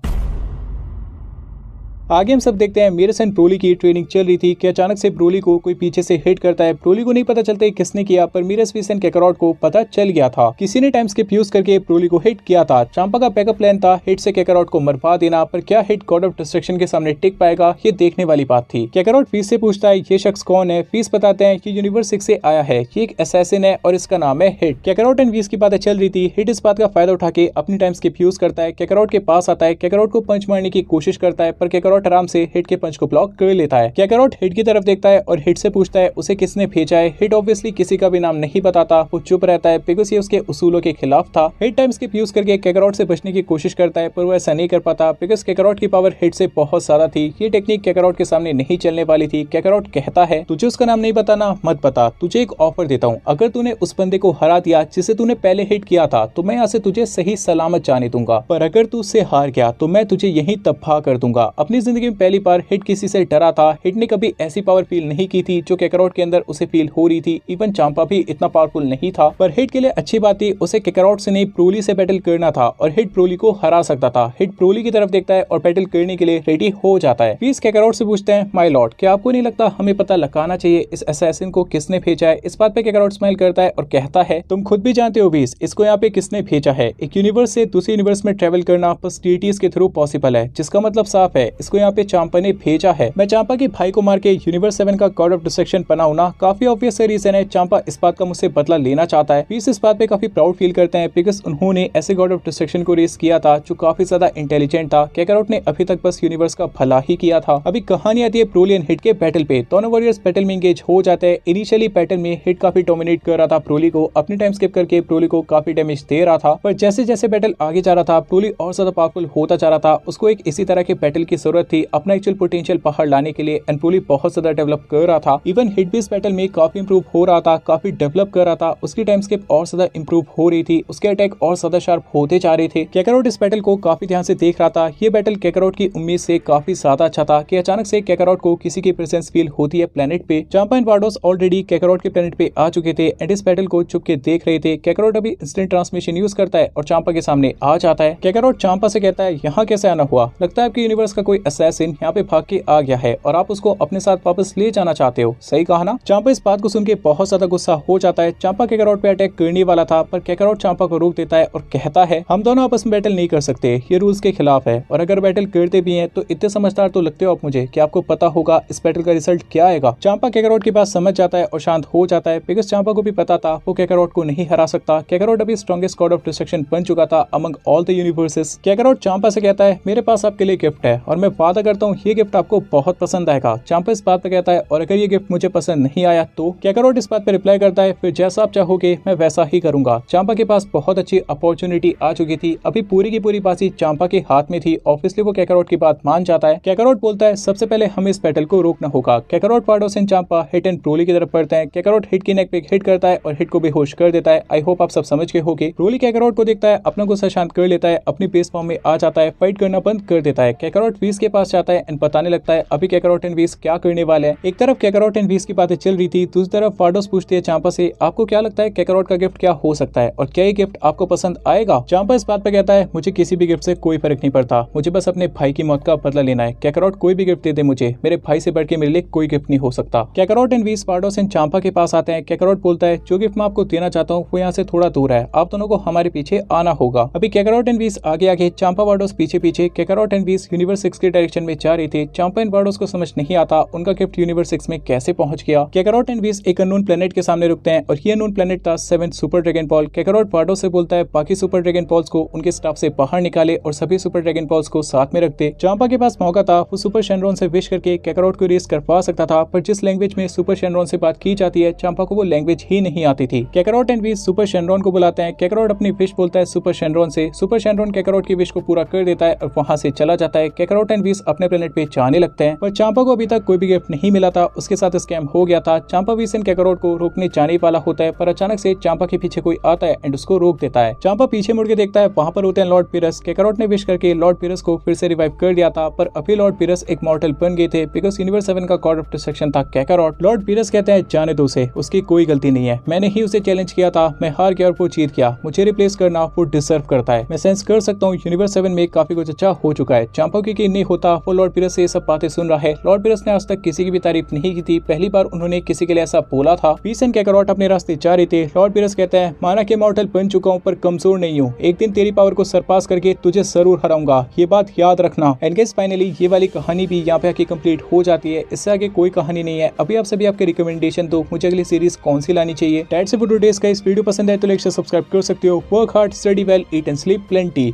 आगे हम सब देखते हैं मीरस एंड ब्रोली की ट्रेनिंग चल रही थी कि अचानक से ब्रोली को कोई पीछे से हिट करता है। ब्रोली को नहीं पता चलता किसने किया, पर मीरस फीस एंड कैकारोट को पता चल गया था। किसी ने टाइम स्किप यूज करके ब्रोली को हिट किया था। चांपा का बैकअप प्लान था हिट से कैकारोट को मरवा देना, पर क्या हिट गॉड ऑफ डिस्ट्रक्शन के सामने टिक पाएगा ये देखने वाली बात थी। कैकारोट फीस से पूछता है ये शख्स कौन है। फीस बताते हैं कि यूनिवर्स 6 से आया है, ये एक असैसिन है और इसका नाम है हिट। कैकारोट एंड फीस की बातें चल रही थी। हिट इस बात का फायदा उठा के अपनी टाइम स्किप यूज करता है। कैकारोट के पास आता है, कैकारोट को पंच मारने की कोशिश करता है, पर कैकारोट आराम से हिट के पंच को ब्लॉक कर लेता है। कैकारोट हिट की तरफ देखता है और हिट से पूछता है उसे किसने भेजा है। हिट ऑब्वियसली किसी का भी नाम नहीं बताता, वो चुप रहता है बिकॉज ये उसके उसूलों के खिलाफ था। हिट टाइम स्किप यूज करके कैकारोट से बचने की कोशिश करता है, पर वो ऐसा नहीं कर पाता बिकॉज कैकारोट की पावर हिट से बहुत ज्यादा थी। ये टेक्निक कैकारोट के सामने नहीं चलने वाली थी। कैकारोट कहता है तुझे उसका नाम नहीं बताना, मत बता, तुझे एक ऑफर देता हूँ, अगर तूने उस बंदे को हरा दिया जिसे तूने पहले हिट किया था तो मैं यहाँ से तुझे सही सलामत जाने दूंगा, पर अगर तू उससे हार गया तो मैं तुझे यही तबाह कर दूंगा। अपनी जिंदगी में पहली बार हिट किसी से डरा था। हिट ने कभी ऐसी पावर फील नहीं की थी जो काकारोट के अंदर उसे फील हो रही थी। इवन चांपा भी इतना पावरफुल नहीं था, पर हिट के लिए अच्छी बात थी उसे काकारोट से नहीं ब्रोली से बैटल करना था और हिट ब्रोली को हरा सकता था। हिट ब्रोली की तरफ देखता है और बैटल करने के लिए रेडी हो जाता है। व्हीस काकारोट से पूछते हैं, माय लॉर्ड, क्या आपको नहीं लगता हमें पता लगाना चाहिए इस असैसिन को किसने भेजा है? इस बात पे काकारोट स्माइल करता है और कहता है, तुम खुद भी जानते हो व्हीस, इसको यहाँ पे किसने भेजा है। एक यूनिवर्स से दूसरे यूनिवर्स में ट्रेवल करना बस डीटीज के थ्रू पॉसिबल है, जिसका मतलब साफ है इसको यहाँ पे चांपा ने भेजा है। मैं चांपा के भाई को मार के यूनिवर्स 7 का गॉड ऑफ डिस्ट्रक्शन बनाऊं ना, काफी ऑब्वियस रीजन है। चांपा इस बात का मुझसे बदला लेना चाहता है। व्हीस इस बात पे काफी प्राउड फील करते हैं बिकॉज उन्होंने ऐसे गॉड ऑफ डिस्ट्रक्शन को रेस किया था जो काफी ज्यादा इंटेलिजेंट था। काकारोट ने अभी तक बस यूनिवर्स का भला ही किया था। अभी कहानी आती है ब्रोली एंड हिट के बैटल पे। दोनों वॉरियर्स बैटल में एंगेज हो जाते हैं। इनिशियली बैटल में हिट काफी डोमिनेट कर रहा था ब्रोली को, अपनी टाइम स्किप करके ब्रोली को काफी डैमेज दे रहा था, पर जैसे जैसे बैटल आगे जा रहा था ब्रोली और ज्यादा पावरफुल होता जा रहा था। उसको एक इसी तरह के बैटल की जरूरत थी अपना एक्चुअल पोटेंशियल बाहर लाने के लिए, एंड ब्रोली बहुत ज्यादा डेवलप कर रहा था। इवन हिट भी इस बैटल में काफी इंप्रूव हो रहा था, काफी डेवलप कर रहा था। उसकी टाइम स्किप और ज्यादा इंप्रूव हो रही थी, उसके अटैक और ज्यादा शार्प होते जा रहे थे। काकारोट इस बैटल को काफी ध्यान से देख रहा था। ये बैटल काकारोट की उम्मीद से काफी ज्यादा अच्छा था कि अचानक से काकारोट को किसी की प्रेजेंस फील होती है प्लेनेट पे। चांपा एंड वार्डोस ऑलरेडी काकारोट के प्लेनेट पे आ चुके थे एंड इस बैटल को चुप के देख रहे थे। काकारोट अभी इंस्टेंट ट्रांसमिशन यूज करता है और चांपा के सामने आ जाता है। काकारोट चांपा से कहता है, यहाँ कैसे आना हुआ? लगता है आपके यूनिवर्स का कोई असैसिन यहाँ पे भाग के आ गया है और आप उसको अपने साथ वापस ले जाना चाहते हो, सही कहा ना? चांपा इस बात को सुन के बहुत ज्यादा गुस्सा हो जाता है। चांपा काकारोट पे अटैक करने वाला था, पर काकारोट चांपा को रोक देता है और कहता है, हम दोनों आपस में बैटल नहीं कर सकते, ये रूल्स के खिलाफ है, और अगर बैटल करते भी हैं तो इतने समझदार तो लगते हो आप मुझे कि आपको पता होगा इस बैटल का रिजल्ट क्या आएगा। चांपा काकारोट की बात समझ जाता है और शांत हो जाता है बिकॉज चांपा को भी पता था वो काकारोट को नहीं हरा सकता। काकारोट अभी स्ट्रॉन्गेस्ट गॉड ऑफ डिस्ट्रक्शन बन चुका था among all the universes. Kakarot Champa से कहता है, मेरे पास आपके लिए गिफ्ट है और मैं वादा करता हूँ ये गिफ्ट आपको बहुत पसंद आएगा। चांपा इस बात पे कहता है, और अगर ये गिफ्ट मुझे पसंद नहीं आया तो? काकारोट इस बात पे रिप्लाई करता है, फिर जैसा आप चाहोगे मैं वैसा ही करूंगा। चांपा के पास बहुत अच्छी अपॉर्चुनिटी आ चुकी थी, अभी पूरी की पूरी बाजी चांपा के हाथ में थी। ऑब्वियसली वो काकारोट की बात मान जाता है। काकारोट बोलता है, सबसे पहले हमें इस बैटल को रोकना होगा। Kakarot Vados and Champa Hit and Broly की तरफ बढ़ते हैं। काकारोट हिट की नेक पे हिट करता है और हिट को बेहोश कर देता है। आई होप आप सब समझ गए होंगे। ब्रोली काकारोट को देखता है, अपना गुस्सा शांत कर लेता है, अपनी बेस फॉर्म में आ जाता है, फाइट करना बंद कर देता है। काकारोट व्हीस के पास जाता है एंड बताने लगता है अभी काकारोट एंड व्हीस क्या करने वाले हैं। एक तरफ काकारोट एंड व्हीस की बातें चल रही थी, दूसरी तरफ वार्डोस पूछती है चांपा से, आपको क्या लगता है काकारोट का गिफ्ट क्या हो सकता है और क्या ये गिफ्ट आपको पसंद आएगा? चांपा इस बात पे कहता है, मुझे किसी भी गिफ्ट से कोई फर्क नहीं पड़ता, मुझे बस अपने भाई की मौत का बदला लेना है। काकारोट कोई भी गिफ्ट दे दे मुझे, मेरे भाई से बढ़ के मेरे लिए कोई गिफ्ट नहीं हो सकता। काकारोट एंड व्हीस वार्डोस एंड चांपा के पास आते हैं। काकारोट बोलता है, जो गिफ्ट मैं आपको देना चाहता हूँ वो यहाँ से थोड़ा दूर है, आप दोनों को हमारे पीछे आना होगा। अभी काकारोट एंड व्हीस आगे आगे, चांपा वार्डोस पीछे पीछे। काकारोट एंड व्हीस यूनिवर्स 6 के डायरेक्शन में जा रहे थे। चांपा एंड वार्डोस को समझ नहीं आता उनका गिफ्ट यूनिवर्स 6 में कैसे पहुंच गया। काकारोट एंड व्हीस एक अननोन प्लेनेट के सामने रुकते हैं और ये अननोन प्लेनेट था 7 सुपर ड्रैगन बॉल। काकारोट वार्डोस से बोलता है बाकी सुपर ड्रैगन बॉल्स को उनके स्टाफ से बाहर निकाले और सभी सुपर ड्रैगन बॉल्स को साथ में रखते। चांपा के पास मौका था, वो सुपर शेनरॉन से विश करके काकारोट को रेस करवा सकता था, पर जिस लैंग्वेज में सुपर शेनरॉन से बात की जाती है चांपा को वो लैंग्वेज ही नहीं आती थी। काकारोट एंड व्हीस सुपर शेनरॉन को बुलाते हैं। काकारोट अपनी विश बोलता है सुपर शेनरॉन से। सुपर शेनरॉन काकारोट की विश को पूरा कर देता है और वहां से चला जाता है। काकारोट एंड व्हीस अपने प्लेनेट पे जाने लगते हैं, पर चांपा को अभी तक कोई भी गिफ्ट नहीं मिला था, उसके साथ स्कैम हो गया था। चांपा व्हीस एंड काकारोट को रोकने जाने वाला होता है, पर अचानक से चांपा के पीछे कोई आता है एंड उसको रोक देता है। चांपा पीछे मुड़ के देखता है, वहां पर होते हैं लॉर्ड पिरस। काकारोट ने विश करके लॉर्ड पिरस को फिर से रिवाइव कर दिया था, पर अभी लॉर्ड पिरस एक मॉर्टल बन गए थे बिकॉज यूनिवर्स 7 का गॉड ऑफ डिस्ट्रक्शन था काकारोट। लॉर्ड पिरस कहते हैं, जाने दो उसे, उसकी कोई गलती नहीं है, मैंने ही उसे चैलेंज किया था, मैं हार गया और वो जीत गया, मुझे रिप्लेस करना वो डिजर्व करता है। मैं सेंस कर सकता हूँ यूनिवर्स 7 में काफी कुछ अच्छा हो चुका है। चांपा की नहीं होता, वो लॉर्ड पिरस से ये सब बातें सुन रहा है। लॉर्ड पिरस ने आज तक किसी की भी तारीफ नहीं की थी, पहली बार उन्होंने किसी के लिए ऐसा बोला था। व्हीस एंड काकारोट अपने रास्ते जा रहे थे। लॉर्ड पिरस कहते हैं, माना कि मॉर्टल बन चुका हूँ पर कमजोर नहीं हूँ, एक दिन तेरी पावर को सरपास करके तुझे जरूर हराऊंगा, ये बात याद रखना। एंड गाइस फाइनली ये वाली कहानी भी यहाँ पे आके कंप्लीट हो जाती है, इससे आगे कोई कहानी नहीं है। अभी आप सभी आपके रिकमेंडेशन दो, मुझे अगली सीरीज कौन सी लानी चाहिए। That's it for today's guys, video पसंद है तो लाइक शेयर सब्सक्राइब कर सकते हो। Work hard, study well, eat and sleep plenty.